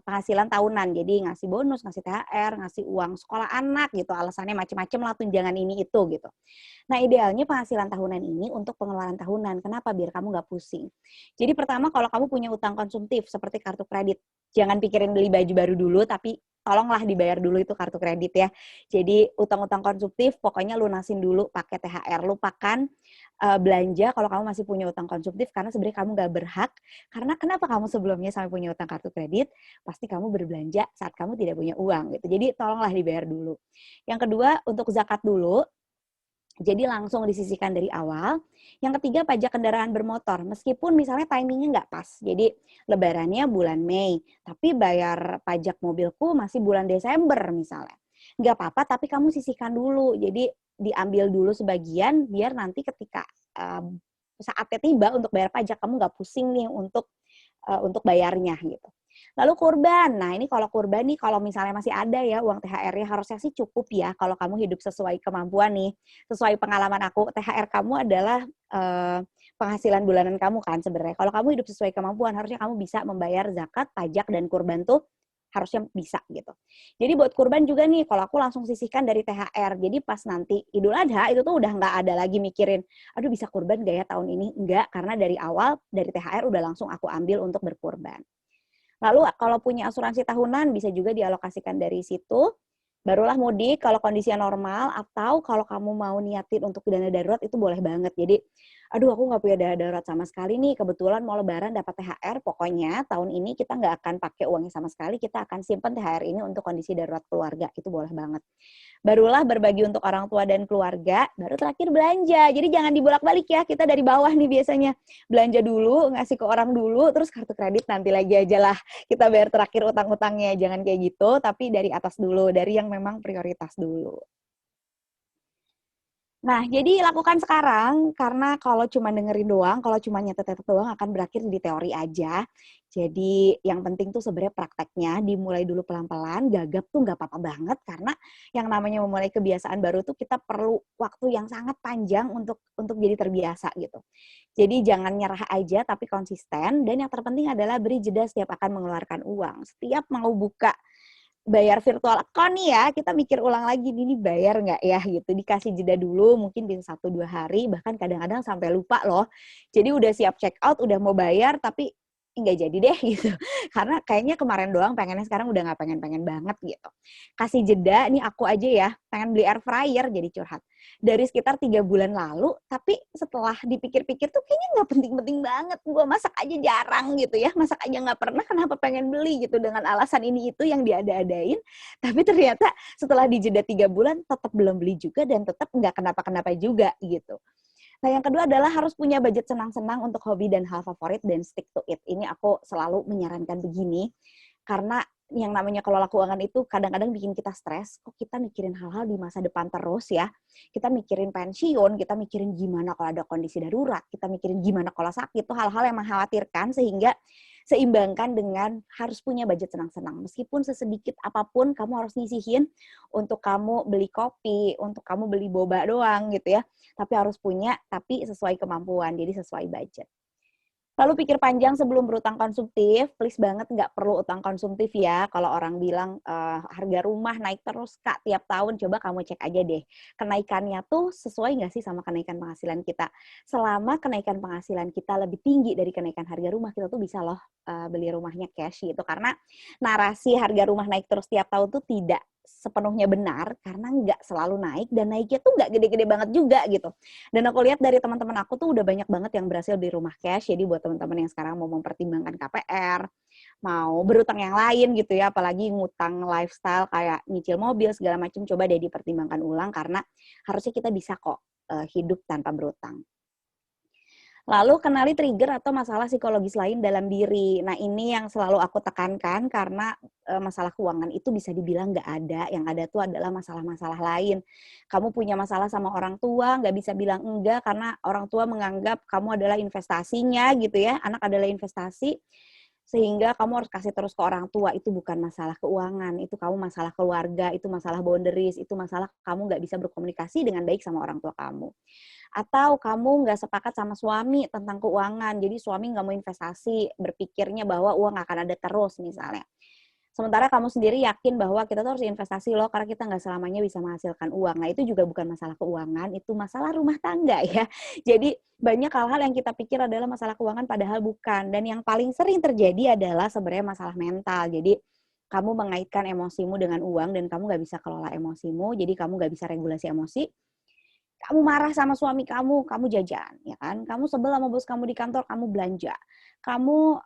penghasilan tahunan. Jadi ngasih bonus, ngasih THR, ngasih uang sekolah anak gitu, alasannya macam-macam lah tunjangan ini itu gitu. Nah idealnya penghasilan tahunan ini untuk pengeluaran tahunan. Kenapa? Biar kamu nggak pusing. Jadi pertama kalau kamu punya utang konsumtif seperti kartu kredit, jangan pikirin beli baju baru dulu, tapi tolonglah dibayar dulu itu kartu kredit ya. Jadi utang-utang konsumtif pokoknya lunasin dulu pakai THR. Lupakan belanja kalau kamu masih punya utang konsumtif karena sebenarnya kamu nggak berhak. Karena kenapa kamu sebelumnya sampai punya utang kartu kredit? Pasti kamu berbelanja saat kamu tidak punya uang gitu. Jadi tolonglah dibayar dulu. Yang kedua, untuk zakat dulu. Jadi langsung disisihkan dari awal. Yang ketiga, pajak kendaraan bermotor. Meskipun misalnya timingnya nggak pas. Jadi lebarannya bulan Mei, tapi bayar pajak mobilku masih bulan Desember misalnya. Nggak apa-apa, tapi kamu sisihkan dulu. Jadi diambil dulu sebagian, biar nanti ketika saatnya tiba untuk bayar pajak, kamu nggak pusing nih untuk bayarnya gitu. Lalu kurban. Nah, ini kalau kurban nih kalau misalnya masih ada ya uang THR-nya harusnya sih cukup ya kalau kamu hidup sesuai kemampuan nih. Sesuai pengalaman aku, THR kamu adalah penghasilan bulanan kamu kan sebenarnya. Kalau kamu hidup sesuai kemampuan, harusnya kamu bisa membayar zakat, pajak dan kurban tuh harusnya bisa gitu. Jadi buat kurban juga nih, kalau aku langsung sisihkan dari THR. Jadi pas nanti Idul Adha itu tuh udah nggak ada lagi mikirin, aduh bisa kurban gak ya tahun ini? Enggak, karena dari awal dari THR udah langsung aku ambil untuk berkurban. Lalu kalau punya asuransi tahunan bisa juga dialokasikan dari situ. Barulah mudik kalau kondisinya normal atau kalau kamu mau niatin untuk dana darurat itu boleh banget. Jadi, aduh aku nggak punya dana darurat sama sekali nih, kebetulan mau lebaran dapat THR, pokoknya tahun ini kita nggak akan pakai uangnya sama sekali, kita akan simpan THR ini untuk kondisi darurat keluarga, itu boleh banget. Barulah berbagi untuk orang tua dan keluarga, baru terakhir belanja. Jadi jangan dibolak-balik ya, kita dari bawah nih biasanya. Belanja dulu, ngasih ke orang dulu, terus kartu kredit nanti lagi aja lah. Kita bayar terakhir utang-utangnya, jangan kayak gitu, tapi dari atas dulu, dari yang memang prioritas dulu. Nah, jadi lakukan sekarang, karena kalau cuma dengerin doang, kalau cuma nyatet-nyatet doang akan berakhir di teori aja. Jadi yang penting tuh sebenarnya prakteknya, dimulai dulu pelan-pelan, gagap tuh nggak apa-apa banget, karena yang namanya memulai kebiasaan baru tuh kita perlu waktu yang sangat panjang untuk jadi terbiasa gitu. Jadi jangan nyerah aja, tapi konsisten, dan yang terpenting adalah beri jeda setiap akan mengeluarkan uang. Setiap mau buka bayar virtual account nih ya, kita mikir ulang lagi, ini bayar nggak ya gitu. Dikasih jeda dulu, mungkin bisa 1-2 hari, bahkan kadang-kadang sampai lupa loh. Jadi udah siap check out, udah mau bayar, tapi nggak jadi deh gitu. Karena kayaknya kemarin doang pengennya, sekarang udah nggak pengen-pengen banget gitu. Kasih jeda, nih aku aja ya, pengen beli air fryer jadi curhat. Dari sekitar 3 bulan lalu, tapi setelah dipikir-pikir tuh kayaknya nggak penting-penting banget. Gue masak aja jarang gitu ya, masak aja nggak pernah, kenapa pengen beli gitu dengan alasan ini itu yang diada-adain. Tapi ternyata setelah dijeda 3 bulan tetap belum beli juga dan tetap nggak kenapa-kenapa juga gitu. Nah, yang kedua adalah harus punya budget senang-senang untuk hobi dan hal favorit dan stick to it. Ini aku selalu menyarankan begini, karena yang namanya kelola keuangan itu kadang-kadang bikin kita stres. Kok kita mikirin hal-hal di masa depan terus ya? Kita mikirin pensiun, kita mikirin gimana kalau ada kondisi darurat, kita mikirin gimana kalau sakit. Itu hal-hal yang mengkhawatirkan, sehingga seimbangkan dengan harus punya budget senang-senang. Meskipun sesedikit apapun, kamu harus nyisihin untuk kamu beli kopi, untuk kamu beli boba doang gitu ya. Tapi harus punya, tapi sesuai kemampuan, jadi sesuai budget. Lalu pikir panjang sebelum berutang konsumtif, please banget nggak perlu utang konsumtif ya. Kalau orang bilang harga rumah naik terus Kak tiap tahun, coba kamu cek aja deh. Kenaikannya tuh sesuai nggak sih sama kenaikan penghasilan kita? Selama kenaikan penghasilan kita lebih tinggi dari kenaikan harga rumah, kita tuh bisa loh beli rumahnya cash gitu. Karena narasi harga rumah naik terus tiap tahun tuh tidak sepenuhnya benar, karena nggak selalu naik, dan naiknya tuh nggak gede-gede banget juga gitu. Dan aku lihat dari teman-teman aku tuh udah banyak banget yang berhasil di rumah cash. Jadi buat teman-teman yang sekarang mau mempertimbangkan KPR, mau berutang yang lain gitu ya, apalagi ngutang lifestyle kayak nyicil mobil segala macam, coba deh dipertimbangkan ulang, karena harusnya kita bisa kok hidup tanpa berutang. Lalu kenali trigger atau masalah psikologis lain dalam diri. Nah, ini yang selalu aku tekankan, karena masalah keuangan itu bisa dibilang nggak ada. Yang ada tuh adalah masalah-masalah lain. Kamu punya masalah sama orang tua, nggak bisa bilang enggak karena orang tua menganggap kamu adalah investasinya gitu ya. Anak adalah investasi, sehingga kamu harus kasih terus ke orang tua. Itu bukan masalah keuangan, itu kamu masalah keluarga, itu masalah boundaries, itu masalah kamu nggak bisa berkomunikasi dengan baik sama orang tua kamu. Atau kamu nggak sepakat sama suami tentang keuangan, jadi suami nggak mau investasi, berpikirnya bahwa uang akan ada terus misalnya. Sementara kamu sendiri yakin bahwa kita tuh harus investasi loh, karena kita nggak selamanya bisa menghasilkan uang. Nah, itu juga bukan masalah keuangan, itu masalah rumah tangga ya. Jadi banyak hal-hal yang kita pikir adalah masalah keuangan, padahal bukan. Dan yang paling sering terjadi adalah sebenarnya masalah mental. Jadi kamu mengaitkan emosimu dengan uang, dan kamu nggak bisa kelola emosimu, jadi kamu nggak bisa regulasi emosi. Kamu marah sama suami kamu jajan, ya kan? Kamu sebel sama bos kamu di kantor, kamu belanja. Kamu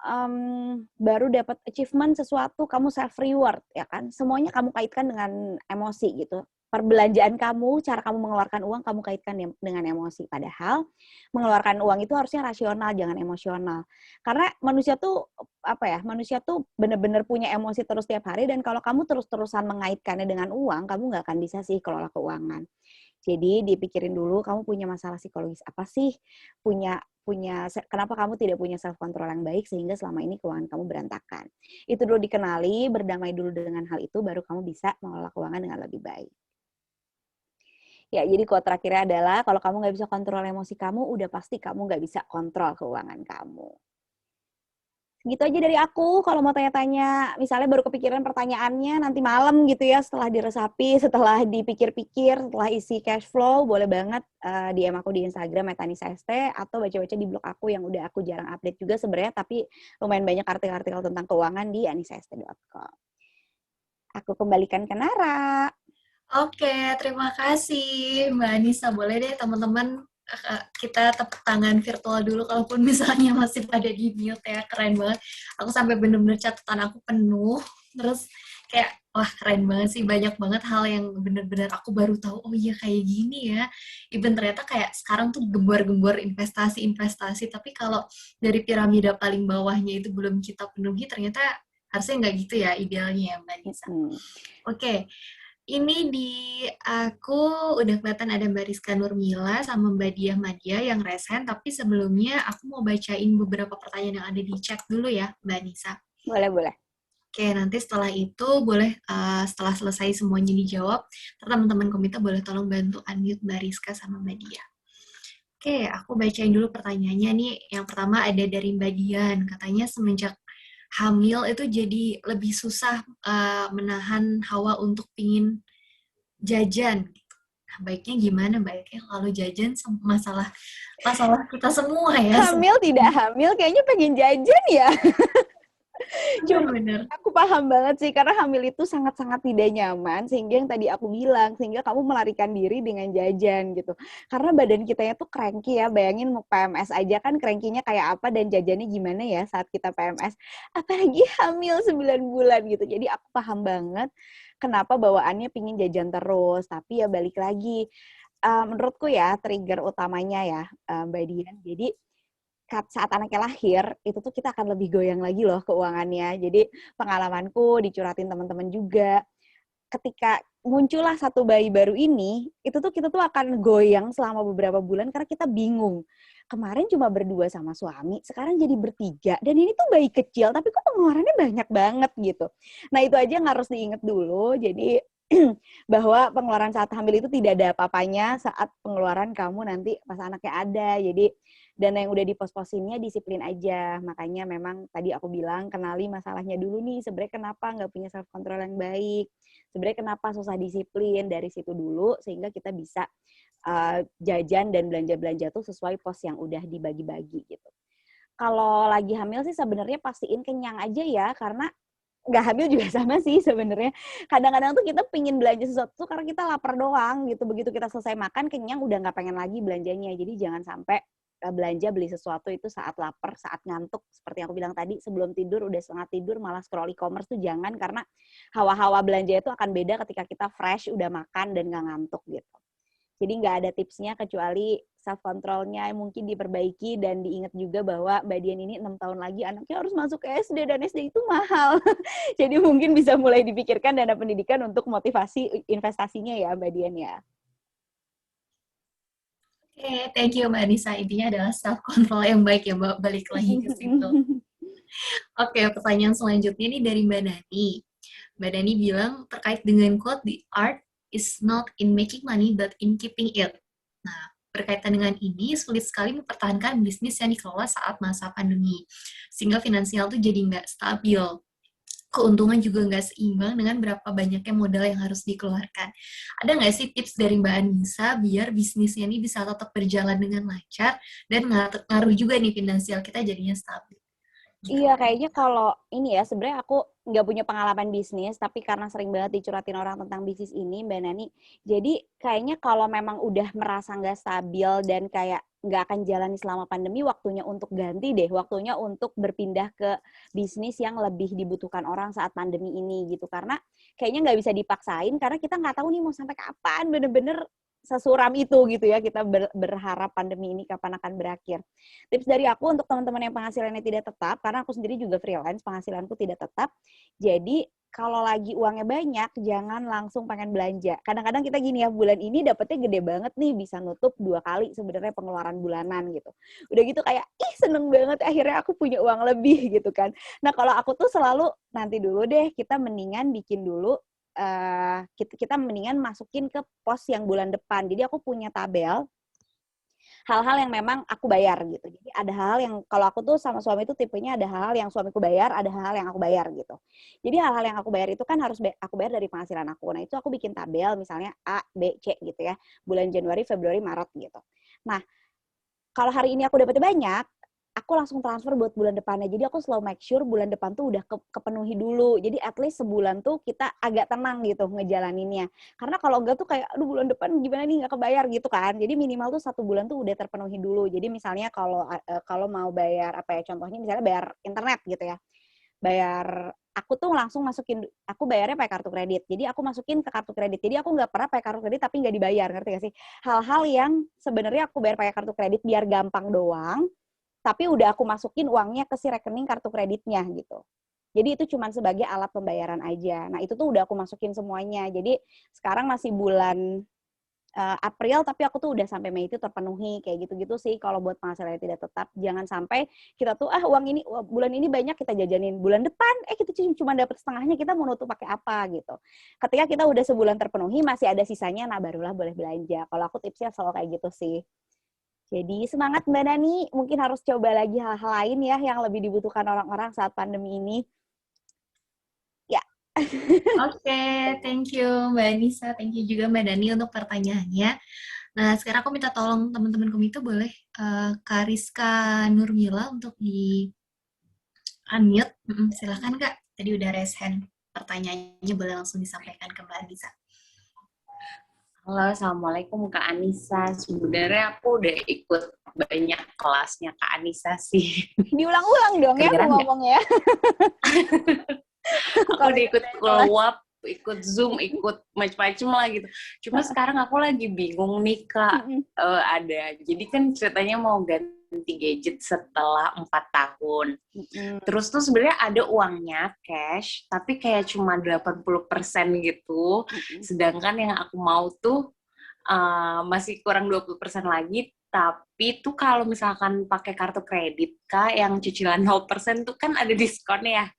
baru dapat achievement sesuatu, kamu self reward, ya kan? Semuanya kamu kaitkan dengan emosi gitu. Perbelanjaan kamu, cara kamu mengeluarkan uang, kamu kaitkan dengan emosi. Padahal mengeluarkan uang itu harusnya rasional, jangan emosional. Karena manusia tuh manusia tuh benar-benar punya emosi terus tiap hari, dan kalau kamu terus-terusan mengaitkannya dengan uang, kamu nggak akan bisa sih kelola keuangan. Jadi dipikirin dulu, kamu punya masalah psikologis apa sih? Punya punya kenapa kamu tidak punya self control yang baik sehingga selama ini keuangan kamu berantakan. Itu dulu dikenali, berdamai dulu dengan hal itu, baru kamu bisa mengelola keuangan dengan lebih baik. Ya, jadi quote terakhirnya adalah, kalau kamu nggak bisa kontrol emosi kamu, udah pasti kamu nggak bisa kontrol keuangan kamu. Gitu aja dari aku. Kalau mau tanya-tanya, misalnya baru kepikiran pertanyaannya nanti malam gitu ya, setelah diresapi, setelah dipikir-pikir, setelah isi cash flow, boleh banget DM aku di Instagram @anisa_st, atau baca-baca di blog aku yang udah aku jarang update juga sebenarnya, tapi lumayan banyak artikel-artikel tentang keuangan di anisast.com. Aku kembalikan ke Nara. Oke, terima kasih Mbak Anissa. Boleh deh teman-teman kita tepuk tangan virtual dulu kalaupun misalnya masih pada di mute ya. Keren banget. Aku sampai bener-bener catatan aku penuh. Terus kayak wah keren banget sih. Banyak banget hal yang bener-bener aku baru tahu. Oh iya kayak gini ya. Even ternyata kayak sekarang tuh gembor-gembor investasi-investasi. Tapi kalau dari piramida paling bawahnya itu belum kita penuhi, ternyata harusnya nggak gitu ya idealnya ya Mbak Anissa. Oke. Ini di aku udah kelihatan ada Mbak Rizka Nurmila sama Mbak Diah Madia yang resen, tapi sebelumnya aku mau bacain beberapa pertanyaan yang ada di chat dulu ya, Mbak Nisa. Boleh, boleh. Oke, nanti setelah itu boleh setelah selesai semuanya dijawab, teman-teman komite boleh tolong bantu unmute Mbak Rizka sama Mbak Diah. Oke, aku bacain dulu pertanyaannya nih. Yang pertama ada dari Mbak Dian, katanya semenjak hamil itu jadi lebih susah menahan hawa untuk pingin jajan. Nah, baiknya gimana baiknya kalau jajan masalah masalah kita semua ya. Hamil tidak hamil, kayaknya pengen jajan ya. Cuma Benar-benar. aku paham banget sih, karena hamil itu sangat-sangat tidak nyaman, sehingga yang tadi aku bilang, sehingga kamu melarikan diri dengan jajan gitu. Karena badan kitanya tuh cranky ya, bayangin mau PMS aja kan cranky-nya kayak apa dan jajannya gimana ya saat kita PMS. Apalagi hamil 9 bulan gitu. Jadi aku paham banget kenapa bawaannya pingin jajan terus. Tapi ya balik lagi, menurutku ya trigger utamanya ya Mbak Dian. Jadi saat anaknya lahir, itu tuh kita akan lebih goyang lagi loh keuangannya. Jadi pengalamanku dicuratin teman-teman juga, ketika muncullah satu bayi baru ini, itu tuh kita tuh akan goyang selama beberapa bulan karena kita bingung. Kemarin cuma berdua sama suami, sekarang jadi bertiga. Dan ini tuh bayi kecil, tapi kok pengeluarannya banyak banget gitu. Nah itu aja yang harus diingat dulu. Jadi bahwa pengeluaran saat hamil itu tidak ada apa-apanya saat pengeluaran kamu nanti pas anaknya ada. Jadi dana yang udah dipos-posinnya disiplin aja. Makanya memang tadi aku bilang kenali masalahnya dulu nih. Sebenarnya kenapa nggak punya self control yang baik? Sebenarnya kenapa susah disiplin dari situ dulu sehingga kita bisa jajan dan belanja-belanja tuh sesuai pos yang udah dibagi-bagi gitu. Kalau lagi hamil sih sebenarnya pastiin kenyang aja ya, karena nggak hamil juga sama sih sebenarnya. Kadang-kadang tuh kita pingin belanja sesuatu tuh karena kita lapar doang gitu. Begitu kita selesai makan kenyang udah nggak pengen lagi belanjanya. Jadi jangan sampai belanja beli sesuatu itu saat lapar, saat ngantuk. Seperti yang aku bilang tadi, sebelum tidur udah setengah tidur malah scroll e-commerce tuh jangan, karena hawa-hawa belanja itu akan beda ketika kita fresh udah makan dan nggak ngantuk gitu. Jadi nggak ada tipsnya kecuali self controlnya mungkin diperbaiki, dan diingat juga bahwa Mbak Dian ini 6 tahun lagi anaknya harus masuk ke SD dan SD itu mahal. Jadi mungkin bisa mulai dipikirkan dana pendidikan untuk motivasi investasinya ya Mbak Dian ya. Oke, thank you Mbak Nisa. Intinya adalah self control yang baik ya, Mbak. Balik lagi ke situ. Oke, pertanyaan selanjutnya ini dari Mbak Nani. Mbak Nani bilang terkait dengan quote, the art is not in making money but in keeping it. Nah, berkaitan dengan ini, sulit sekali mempertahankan bisnis yang dikelola saat masa pandemi. Sehingga finansial tuh jadi nggak stabil. Keuntungan juga nggak seimbang dengan berapa banyaknya modal yang harus dikeluarkan. Ada nggak sih tips dari Mbak Anissa biar bisnisnya ini bisa tetap berjalan dengan lancar dan ngaruh juga nih finansial kita jadinya stabil? Gitu. Iya, kayaknya kalau ini ya, sebenarnya aku nggak punya pengalaman bisnis, tapi karena sering banget dicuratin orang tentang bisnis ini, Mbak Nani. Jadi kayaknya kalau memang udah merasa nggak stabil dan kayak nggak akan jalani selama pandemi, waktunya untuk ganti deh, waktunya untuk berpindah ke bisnis yang lebih dibutuhkan orang saat pandemi ini gitu. Karena kayaknya nggak bisa dipaksain, karena kita nggak tahu nih mau sampai kapan, bener-bener sesuram itu gitu ya, kita berharap pandemi ini kapan akan berakhir. Tips dari aku untuk teman-teman yang penghasilannya tidak tetap, karena aku sendiri juga freelance, penghasilanku tidak tetap. Jadi kalau lagi uangnya banyak, jangan langsung pengen belanja. Kadang-kadang kita gini ya, bulan ini dapetnya gede banget nih, bisa nutup 2 kali sebenarnya pengeluaran bulanan gitu. Udah gitu kayak, ih seneng banget akhirnya aku punya uang lebih gitu kan. Nah kalau aku tuh selalu, nanti dulu deh, kita mendingan bikin dulu, kita mendingan masukin ke pos yang bulan depan. Jadi aku punya tabel, hal-hal yang memang aku bayar gitu. Jadi ada hal-hal yang kalau aku tuh sama suami itu tipenya ada hal-hal yang suamiku bayar, ada hal-hal yang aku bayar gitu. Jadi hal-hal yang aku bayar itu kan harus aku bayar dari penghasilan aku. Nah itu aku bikin tabel misalnya A, B, C gitu ya. Bulan Januari, Februari, Maret gitu. Nah kalau hari ini aku dapetnya banyak, aku langsung transfer buat bulan depannya. Jadi aku selalu make sure bulan depan tuh udah kepenuhi dulu. Jadi at least sebulan tuh kita agak tenang gitu ngejalaninnya. Karena kalau enggak tuh kayak, aduh bulan depan gimana nih nggak kebayar gitu kan. Jadi minimal tuh 1 bulan tuh udah terpenuhi dulu. Jadi misalnya kalau mau bayar apa ya, contohnya misalnya bayar internet gitu ya. Aku tuh langsung masukin, aku bayarnya pakai kartu kredit. Jadi aku masukin ke kartu kredit. Jadi aku nggak pernah pakai kartu kredit tapi nggak dibayar, ngerti gak sih? Hal-hal yang sebenarnya aku bayar pakai kartu kredit biar gampang doang, tapi udah aku masukin uangnya ke si rekening kartu kreditnya gitu. Jadi itu cuma sebagai alat pembayaran aja. Nah, itu tuh udah aku masukin semuanya. Jadi sekarang masih bulan April, tapi aku tuh udah sampai Mei itu terpenuhi, kayak gitu-gitu sih. Kalau buat penghasilan yang tidak tetap, jangan sampai kita tuh uang ini bulan ini banyak kita jajanin, bulan depan kita cuma dapat setengahnya, kita mau nutup pakai apa gitu. Ketika kita udah sebulan terpenuhi masih ada sisanya, nah barulah boleh belanja. Kalau aku tipsnya selalu kayak gitu sih. Jadi semangat Mbak Nani, mungkin harus coba lagi hal-hal lain ya yang lebih dibutuhkan orang-orang saat pandemi ini. Ya. Oke, thank you Mbak Anissa, thank you juga Mbak Dani untuk pertanyaannya. Nah, sekarang aku minta tolong teman-teman komite boleh Kak Rizka Nurmila untuk di unmute. Silahkan Kak, tadi udah raise hand. Pertanyaannya boleh langsung disampaikan ke Mbak Anissa. Halo, Assalamualaikum Kak Anissa. Sebenarnya aku udah ikut banyak kelasnya Kak Anissa sih. Diulang-ulang dong ya aku ngomongnya. Aku udah ikut keluap, ikut Zoom, ikut macam-macam lah gitu. Cuma sekarang aku lagi bingung nih Kak. Jadi kan ceritanya mau ganti gadget setelah 4 tahun. Terus tuh sebenarnya ada uangnya cash, tapi kayak cuma 80% gitu. Sedangkan yang aku mau tuh masih kurang 20% lagi. Tapi tuh kalau misalkan pakai kartu kredit Kak, yang cicilan 0% tuh kan ada diskon ya.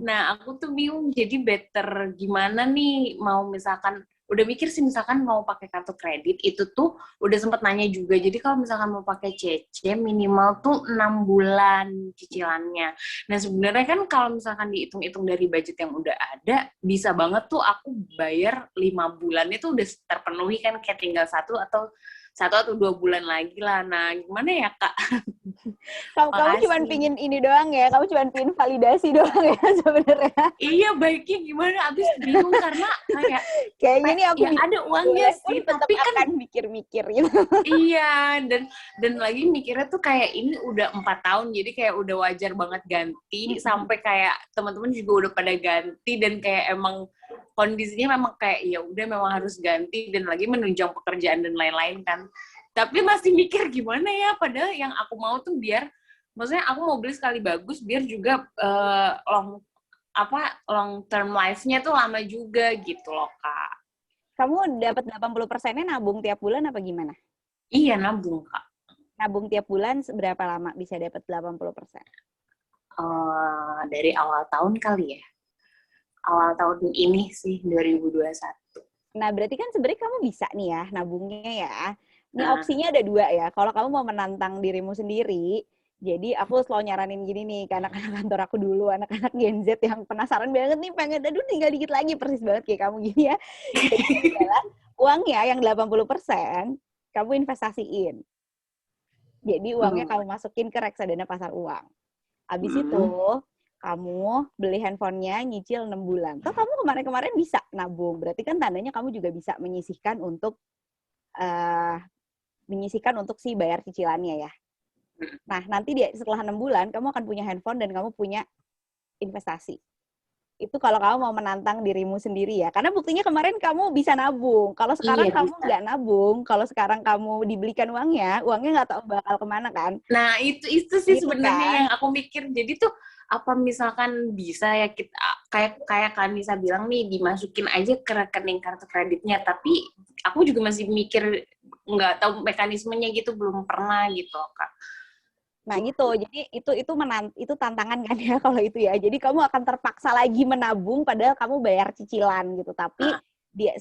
Nah, aku tuh bingung, jadi better gimana nih, mau misalkan, udah mikir sih misalkan mau pakai kartu kredit, itu tuh udah sempet nanya juga, jadi kalau misalkan mau pakai CC, minimal tuh 6 bulan cicilannya. Nah, sebenarnya kan kalau misalkan dihitung-hitung dari budget yang udah ada, bisa banget tuh aku bayar 5 bulan itu udah terpenuhi kan, kayak tinggal 1 atau 2 bulan lagi lah. Nah, gimana ya Kak? Kamu cuma pingin ini doang ya, kamu cuma pingin validasi doang ya sebenarnya. Iya, baiknya gimana? Abis bingung karena kayaknya ini aku ya ada uangnya sih, tapi kan akan mikir-mikir gitu. Iya, dan lagi mikirnya tuh kayak ini udah 4 tahun, jadi kayak udah wajar banget ganti, sampai kayak teman-teman juga udah pada ganti, dan kayak emang kondisinya memang kayak ya udah memang harus ganti, dan lagi menunjang pekerjaan dan lain-lain kan. Tapi masih mikir gimana ya, padahal yang aku mau tuh biar, maksudnya aku mau beli sekali bagus biar juga long term life-nya tuh lama juga gitu loh Kak. Kamu dapat 80%-nya nabung tiap bulan apa gimana? Iya, nabung Kak. Nabung tiap bulan berapa lama bisa dapat 80%? Dari awal tahun kali ya. Awal tahun ini sih, 2021. Nah, berarti kan sebenarnya kamu bisa nih ya, nabungnya ya. Ini opsinya ada 2 ya. Kalau kamu mau menantang dirimu sendiri, jadi aku selalu nyaranin gini nih, ke anak-anak kantor aku dulu, anak-anak Gen Z yang penasaran banget nih, pengen, aduh tinggal dikit lagi, persis banget kayak kamu gini ya. Jadi adalah uangnya yang 80%, kamu investasiin. Jadi uangnya kamu masukin ke reksadana pasar uang. Habis itu, kamu beli handphonenya nyicil 6 bulan. Toh kamu kemarin-kemarin bisa nabung. Berarti kan tandanya kamu juga bisa menyisihkan untuk si bayar cicilannya ya. Nah, nanti setelah 6 bulan, kamu akan punya handphone dan kamu punya investasi. Itu kalau kamu mau menantang dirimu sendiri ya. Karena buktinya kemarin kamu bisa nabung. Kalau sekarang kamu nggak nabung, kalau sekarang kamu dibelikan uangnya nggak tahu bakal kemana kan. Nah, itu sih gitu sebenarnya kan yang aku mikir. Jadi tuh, apa misalkan bisa ya kita kayak Kanisa bilang nih, dimasukin aja ke rekening kartu kreditnya, tapi aku juga masih mikir nggak tahu mekanismenya gitu, belum pernah gitu Kak. Nah gitu, jadi itu tantangan kan ya kalau itu ya. Jadi kamu akan terpaksa lagi menabung padahal kamu bayar cicilan gitu. Tapi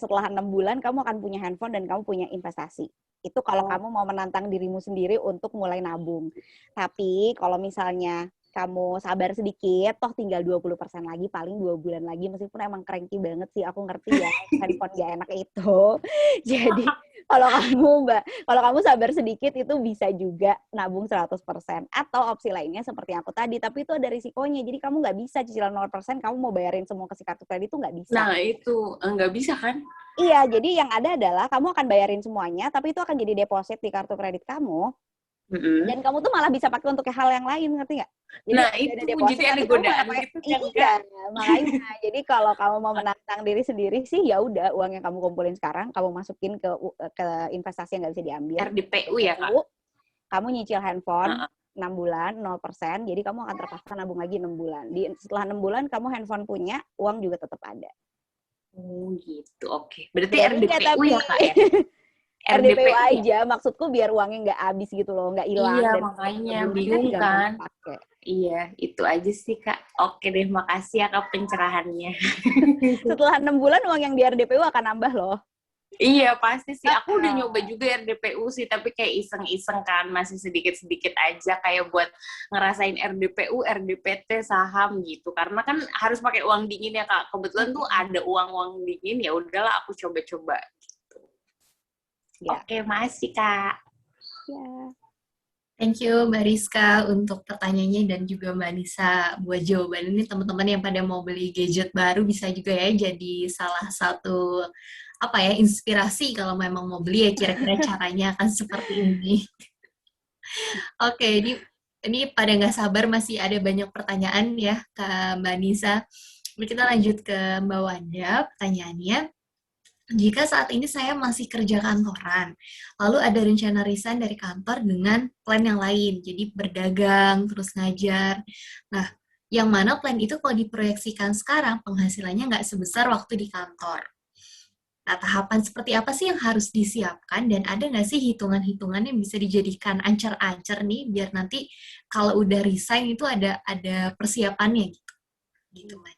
setelah 6 bulan kamu akan punya handphone dan kamu punya investasi. Itu kalau kamu mau menantang dirimu sendiri untuk mulai nabung. Tapi kalau misalnya kamu sabar sedikit, toh tinggal 20% lagi, paling 2 bulan lagi, meskipun emang cranky banget sih, aku ngerti ya, handphone gak enak itu. Jadi, kalau kamu sabar sedikit, itu bisa juga nabung 100%. Atau opsi lainnya seperti aku tadi, tapi itu ada risikonya, jadi kamu nggak bisa cicilan 0%, kamu mau bayarin semua ke si kartu kredit itu nggak bisa. Nah, itu nggak bisa kan? Iya, jadi yang ada adalah kamu akan bayarin semuanya, tapi itu akan jadi deposit di kartu kredit kamu, dan kamu tuh malah bisa pakai untuk hal yang lain, ngerti nggak? Jadi nah itu jadi ada godaan gitu kan? Iya, makanya. Jadi kalau kamu mau menantang diri sendiri sih, ya udah uang yang kamu kumpulin sekarang kamu masukin ke investasi yang nggak bisa diambil. RDPU ya Kak? Kamu nyicil handphone, 6 bulan 0%, jadi kamu akan terpaksa nabung lagi 6 bulan. Setelah 6 bulan kamu handphone punya, uang juga tetap ada. Oh gitu, oke. Berarti Berani nggak RDPU tapi? ya Kak ya? RDPU RDPU ya? aja, maksudku biar uangnya nggak habis gitu loh, nggak hilang, Iya, dan makanya 6 bulannya bingung gampang kan. dipakai. Iya, itu aja sih Kak. Oke deh, makasih ya Kak pencerahannya. Setelah 6 bulan uang yang di RDPU akan nambah loh. Iya, pasti sih. Aku udah nyoba juga RDPU sih, tapi kayak iseng-iseng kan, masih sedikit-sedikit aja kayak buat ngerasain RDPU, RDPT, saham gitu. Karena kan harus pakai uang dingin ya Kak. Kebetulan tuh ada uang-uang dingin, ya udahlah aku coba-coba gitu. Ya. Oke, makasih Kak. Ya. Thank you Mbak Rizka untuk pertanyaannya dan juga Mbak Nisa buat jawaban ini. Teman-teman yang pada mau beli gadget baru bisa juga ya jadi salah satu inspirasi kalau memang mau beli ya kira-kira caranya akan seperti ini. Oke, ini pada nggak sabar masih ada banyak pertanyaan ya ke Mbak Nisa. Kita lanjut ke Mbak Wanda pertanyaannya. Jika saat ini saya masih kerja kantoran, lalu ada rencana resign dari kantor dengan plan yang lain, jadi berdagang, terus ngajar. Nah, yang mana plan itu kalau diproyeksikan sekarang, penghasilannya nggak sebesar waktu di kantor. Nah, tahapan seperti apa sih yang harus disiapkan, dan ada nggak sih hitungan-hitungan yang bisa dijadikan ancer-ancer nih, biar nanti kalau udah resign itu ada persiapannya gitu. Gitu, Mbak.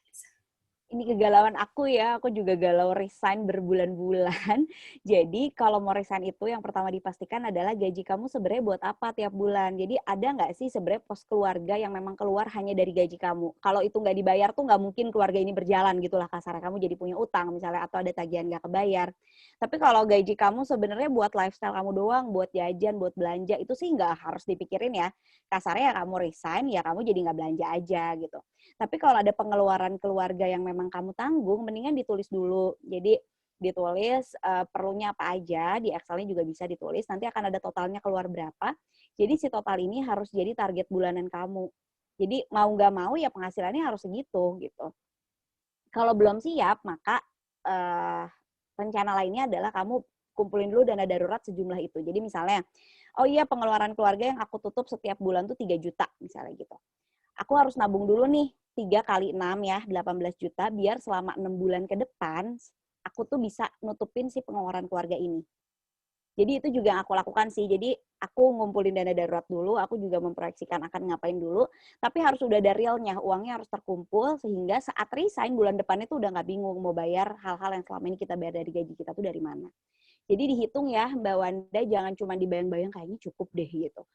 Ini kegalauan aku ya, aku juga galau resign berbulan-bulan. Jadi kalau mau resign itu yang pertama dipastikan adalah gaji kamu sebenarnya buat apa tiap bulan. Jadi ada nggak sih sebenarnya pos keluarga yang memang keluar hanya dari gaji kamu. Kalau itu nggak dibayar tuh nggak mungkin keluarga ini berjalan gitulah kasarnya. Kamu jadi punya utang misalnya atau ada tagihan nggak kebayar. Tapi kalau gaji kamu sebenarnya buat lifestyle kamu doang, buat jajan, buat belanja, itu sih nggak harus dipikirin ya. Kasarnya ya kamu resign, ya kamu jadi nggak belanja aja gitu. Tapi kalau ada pengeluaran keluarga yang memang kamu tanggung, mendingan ditulis dulu. Jadi ditulis perlunya apa aja, di Excel-nya juga bisa ditulis. Nanti akan ada totalnya keluar berapa. Jadi si total ini harus jadi target bulanan kamu. Jadi mau nggak mau ya penghasilannya harus segitu gitu. Kalau belum siap, maka rencana lainnya adalah kamu kumpulin dulu dana darurat sejumlah itu. Jadi misalnya, oh iya pengeluaran keluarga yang aku tutup setiap bulan tuh 3 juta misalnya gitu. Aku harus nabung dulu nih 3 kali 6 ya, 18 juta, biar selama 6 bulan ke depan, aku tuh bisa nutupin si pengeluaran keluarga ini. Jadi itu juga yang aku lakukan sih. Jadi aku ngumpulin dana darurat dulu, aku juga memproyeksikan akan ngapain dulu, tapi harus udah ada realnya, uangnya harus terkumpul, sehingga saat resign bulan depannya tuh udah nggak bingung mau bayar hal-hal yang selama ini kita bayar dari gaji kita tuh dari mana. Jadi dihitung ya, Mbak Wanda, jangan cuma dibayang-bayang kayaknya cukup deh gitu.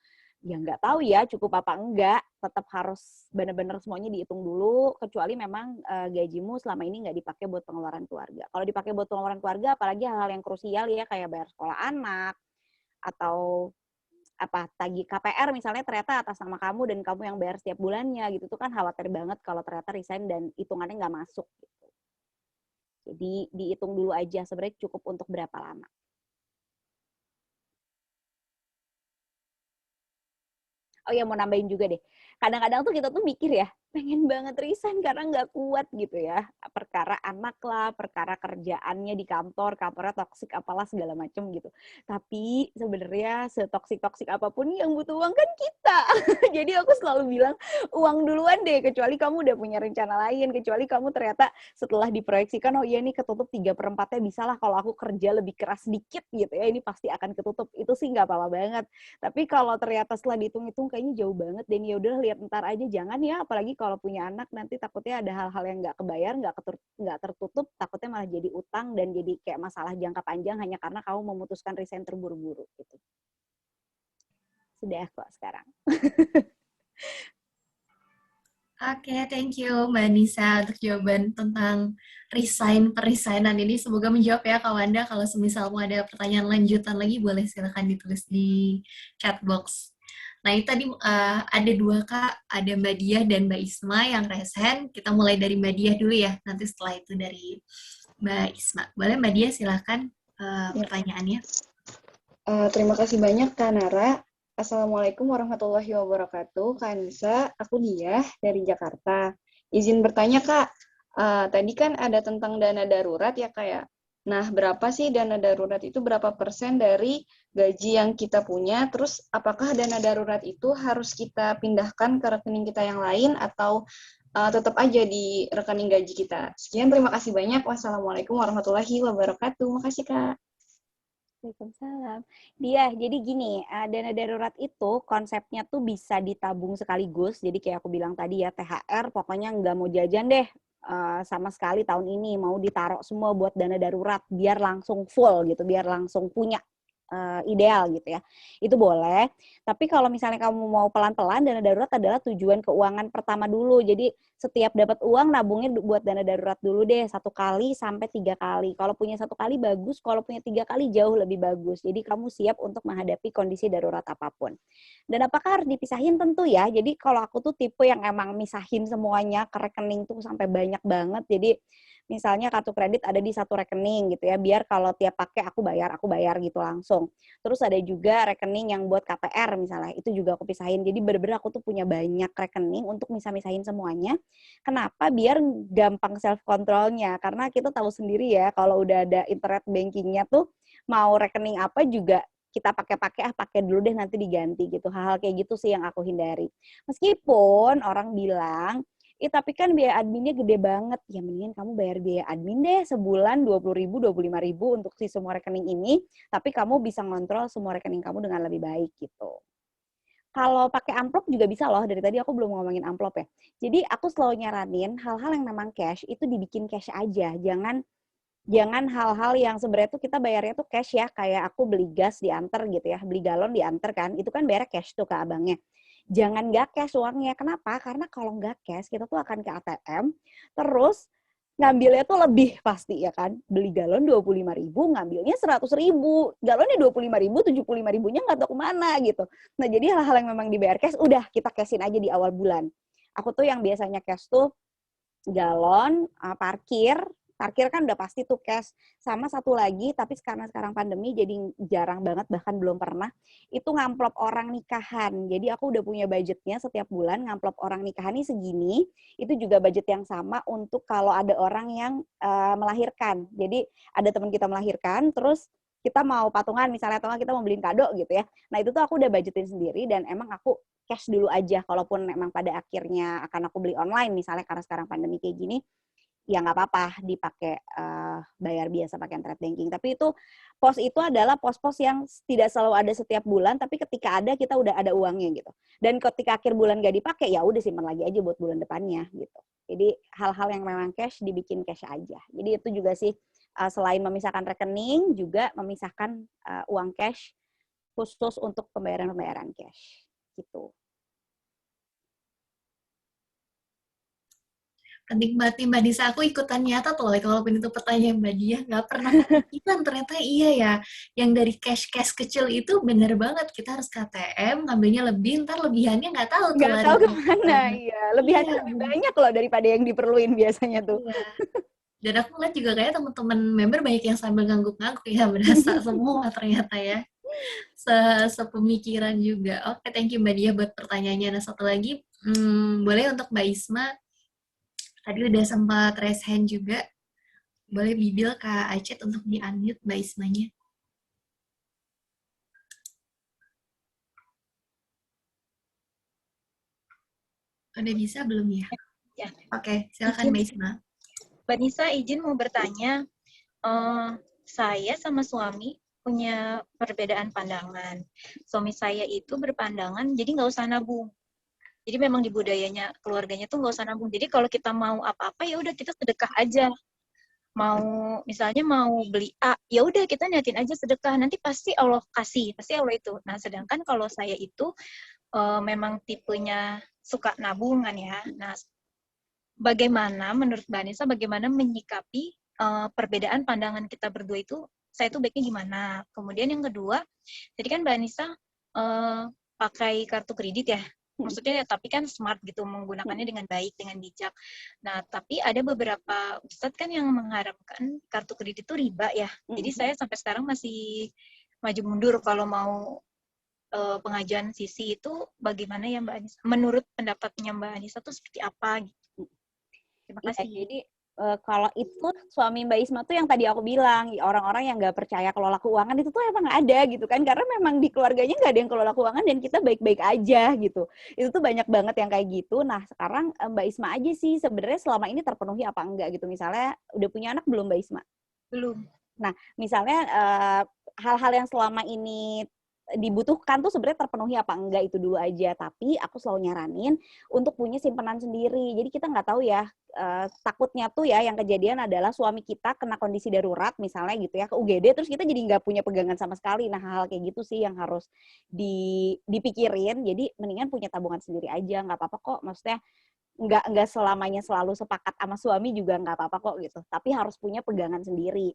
Ya nggak tahu ya cukup apa enggak, tetap harus benar-benar semuanya dihitung dulu, kecuali memang gajimu selama ini nggak dipakai buat pengeluaran keluarga. Kalau dipakai buat pengeluaran keluarga, apalagi hal-hal yang krusial ya, kayak bayar sekolah anak, atau tagih KPR misalnya ternyata atas nama kamu dan kamu yang bayar setiap bulannya gitu, tuh kan khawatir banget kalau ternyata resign dan hitungannya nggak masuk gitu. Jadi dihitung dulu aja sebenarnya cukup untuk berapa lama. Oh ya, mau nambahin juga deh. Kadang-kadang tuh kita tuh mikir ya, pengen banget resign karena nggak kuat gitu ya. Perkara anak lah, perkara kerjaannya di kantor, kantornya toksik apalah segala macem gitu. Tapi sebenarnya setoksik-toksik apapun yang butuh uang kan kita. Jadi aku selalu bilang, uang duluan deh, kecuali kamu udah punya rencana lain, kecuali kamu ternyata setelah diproyeksikan, oh iya nih ketutup 3/4-nya bisa lah kalau aku kerja lebih keras sedikit gitu ya, ini pasti akan ketutup. Itu sih nggak apa-apa banget. Tapi kalau ternyata setelah dihitung-hitung kayaknya jauh banget, dan ya udah lihat ntar aja, jangan ya, apalagi kalau punya anak nanti takutnya ada hal-hal yang nggak kebayar, nggak tertutup, takutnya malah jadi utang dan jadi kayak masalah jangka panjang hanya karena kamu memutuskan resign terburu-buru gitu. Sudah kok sekarang. Oke, thank you Mbak Nisa untuk jawaban tentang peresignan ini. Semoga menjawab ya Kak Wanda. Kalau semisal mau ada pertanyaan lanjutan lagi, boleh silakan ditulis di chat box. Nah, itu tadi ada 2 Kak, ada Mbak Diah dan Mbak Isma yang resign. Kita mulai dari Mbak Diah dulu ya, nanti setelah itu dari Mbak Isma. Boleh Mbak Diah silakan pertanyaannya. Terima kasih banyak Kak Nara. Assalamualaikum warahmatullahi wabarakatuh. Kak Anissa, aku Diah dari Jakarta. Izin bertanya Kak, tadi kan ada tentang dana darurat ya Kak ya. Nah, berapa sih dana darurat itu, berapa persen dari gaji yang kita punya? Terus apakah dana darurat itu harus kita pindahkan ke rekening kita yang lain atau tetap aja di rekening gaji kita? Sekian, terima kasih banyak. Wassalamualaikum warahmatullahi wabarakatuh. Makasih, Kak. Waalaikumsalam. Dia, jadi gini, dana darurat itu konsepnya tuh bisa ditabung sekaligus. Jadi kayak aku bilang tadi ya, THR pokoknya nggak mau jajan deh sama sekali tahun ini. Mau ditaruh semua buat dana darurat, biar langsung full gitu, biar langsung punya ideal gitu ya. Itu boleh. Tapi kalau misalnya kamu mau pelan-pelan, dana darurat adalah tujuan keuangan pertama dulu. Jadi setiap dapat uang nabungnya buat dana darurat dulu deh, 1 kali sampai 3 kali. Kalau punya 1 kali bagus, kalau punya 3 kali jauh lebih bagus. Jadi kamu siap untuk menghadapi kondisi darurat apapun. Dan apakah harus dipisahin? Tentu ya. Jadi kalau aku tuh tipe yang emang misahin semuanya ke rekening tuh sampai banyak banget. Jadi misalnya kartu kredit ada di satu rekening gitu ya, biar kalau tiap pakai aku bayar gitu langsung. Terus ada juga rekening yang buat KPR misalnya, itu juga aku pisahin. Jadi bener-bener aku tuh punya banyak rekening untuk misah-misahin semuanya. Kenapa? Biar gampang self controlnya. Karena kita tahu sendiri ya, kalau udah ada internet bankingnya tuh mau rekening apa juga kita pakai dulu deh nanti diganti gitu. Hal-hal kayak gitu sih yang aku hindari. Meskipun orang bilang, tapi kan biaya adminnya gede banget. Ya mendingan kamu bayar biaya admin deh sebulan 20.000, 25.000 untuk si semua rekening ini, tapi kamu bisa ngontrol semua rekening kamu dengan lebih baik gitu. Kalau pakai amplop juga bisa loh, dari tadi aku belum ngomongin amplop ya. Jadi aku selalu nyaranin hal-hal yang memang cash itu dibikin cash aja. Jangan hal-hal yang sebenarnya tuh kita bayarnya tuh cash ya, kayak aku beli gas diantar gitu ya, beli galon diantar kan, itu kan bayar cash tuh ke abangnya. Jangan nggak cash uangnya. Kenapa? Karena kalau nggak cash, kita tuh akan ke ATM, terus ngambilnya tuh lebih pasti ya kan. Beli galon 25.000, ngambilnya 100.000. Galonnya 25.000, 75.000-nya nggak tahu kemana gitu. Nah, jadi hal-hal yang memang dibayar cash, udah kita cashin aja di awal bulan. Aku tuh yang biasanya cash tuh galon, parkir kan udah pasti tuh cash. Sama satu lagi, tapi sekarang pandemi jadi jarang banget, bahkan belum pernah, itu ngamplop orang nikahan. Jadi aku udah punya budgetnya setiap bulan, ngamplop orang nikahan ini segini, itu juga budget yang sama untuk kalau ada orang yang melahirkan. Jadi ada teman kita melahirkan, terus kita mau patungan misalnya, atau kita mau beliin kado gitu ya. Nah itu tuh aku udah budgetin sendiri, dan emang aku cash dulu aja, kalaupun memang pada akhirnya akan aku beli online misalnya karena sekarang pandemi kayak gini, ya nggak apa-apa dipakai bayar biasa pakai internet banking. Tapi itu pos itu adalah pos-pos yang tidak selalu ada setiap bulan, tapi ketika ada kita udah ada uangnya gitu. Dan ketika akhir bulan nggak dipakai, ya udah simpan lagi aja buat bulan depannya gitu. Jadi hal-hal yang memang cash dibikin cash aja. Jadi itu juga sih selain memisahkan rekening, juga memisahkan uang cash khusus untuk pembayaran cash gitu. Penting banget nih Mbak Nisa, aku ikutan nyata tuh, walaupun itu pertanyaan Mbak Dia, nggak pernah kepikiran ternyata iya ya, yang dari cash-cash kecil itu bener banget, kita harus KTM, ngambilnya lebih, ntar lebihannya nggak tahu tuh Nggak lari tahu kemana, kemana. iya. Iya, Lebihannya lebih banyak loh daripada yang diperluin biasanya tuh. iya. Dan aku ngeliat juga kayak teman-teman member banyak yang sambil ngangguk-ngangguk ya, berasa semua ternyata ya. Sepemikiran juga. Oke, thank you Mbak Dia buat pertanyaannya. Nah, satu lagi, boleh untuk Mbak Isma, tadi udah sempat raise hand juga. Boleh Bibil Kak Acet untuk di-unmute Mbak Ismanya. Udah bisa belum ya? Ya. Oke, silakan Mbak Isma. Mbak Nisa izin mau bertanya, saya sama suami punya perbedaan pandangan. Suami saya itu berpandangan, jadi nggak usah nabung. Jadi memang di budayanya keluarganya tuh nggak usah nabung. Jadi kalau kita mau apa-apa ya udah kita sedekah aja. Misalnya mau beli A, ya udah kita niatin aja sedekah. Nanti pasti Allah kasih, pasti Allah itu. Nah sedangkan kalau saya itu memang tipenya suka nabungan ya. Nah bagaimana menurut Mbak Anissa, bagaimana menyikapi perbedaan pandangan kita berdua itu, saya itu baiknya gimana? Kemudian yang kedua, tadi kan Mbak Anissa pakai kartu kredit ya, maksudnya tapi kan smart gitu, menggunakannya dengan baik, dengan bijak. Nah, tapi ada beberapa ustadz kan yang mengharapkan kartu kredit itu riba ya. Jadi saya sampai sekarang masih maju mundur kalau mau pengajuan sisi itu bagaimana ya Mbak Anissa? Menurut pendapatnya Mbak Anissa itu seperti apa gitu? Terima kasih. Jadi kalau itu suami Mbak Isma tuh yang tadi aku bilang, orang-orang yang nggak percaya kelola keuangan itu tuh emang ada gitu kan, karena memang di keluarganya nggak ada yang kelola keuangan dan kita baik-baik aja gitu. Itu tuh banyak banget yang kayak gitu. Nah sekarang Mbak Isma aja sih sebenarnya selama ini terpenuhi apa enggak gitu. Misalnya udah punya anak belum Mbak Isma? Belum. Nah misalnya hal-hal yang selama ini dibutuhkan tuh sebenarnya terpenuhi apa enggak itu dulu aja. Tapi aku selalu nyaranin untuk punya simpanan sendiri. Jadi kita nggak tahu ya, takutnya tuh ya yang kejadian adalah suami kita kena kondisi darurat misalnya gitu ya ke UGD terus kita jadi nggak punya pegangan sama sekali. Nah hal kayak gitu sih yang harus dipikirin. Jadi mendingan punya tabungan sendiri aja, nggak apa-apa kok. Maksudnya nggak selamanya selalu sepakat sama suami juga nggak apa-apa kok gitu. Tapi harus punya pegangan sendiri.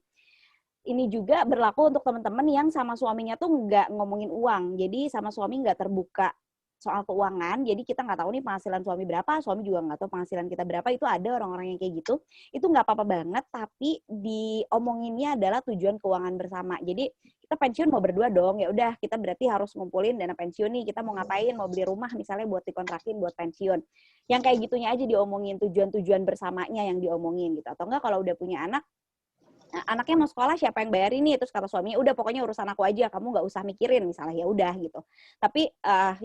Ini juga berlaku untuk teman-teman yang sama suaminya tuh nggak ngomongin uang. Jadi sama suami nggak terbuka soal keuangan. Jadi kita nggak tahu nih penghasilan suami berapa, suami juga nggak tahu penghasilan kita berapa. Itu ada orang-orang yang kayak gitu. Itu nggak apa-apa banget, tapi diomonginnya adalah tujuan keuangan bersama. Jadi kita pensiun mau berdua dong, ya udah kita berarti harus ngumpulin dana pensiun nih. Kita mau ngapain, mau beli rumah misalnya buat dikontrakin buat pensiun. Yang kayak gitunya aja diomongin, tujuan-tujuan bersamanya yang diomongin gitu. Atau enggak kalau udah punya anak, nah, anaknya mau sekolah siapa yang bayarin nih? Terus kata suaminya, udah pokoknya urusan aku aja, kamu nggak usah mikirin misalnya, ya udah gitu. Tapi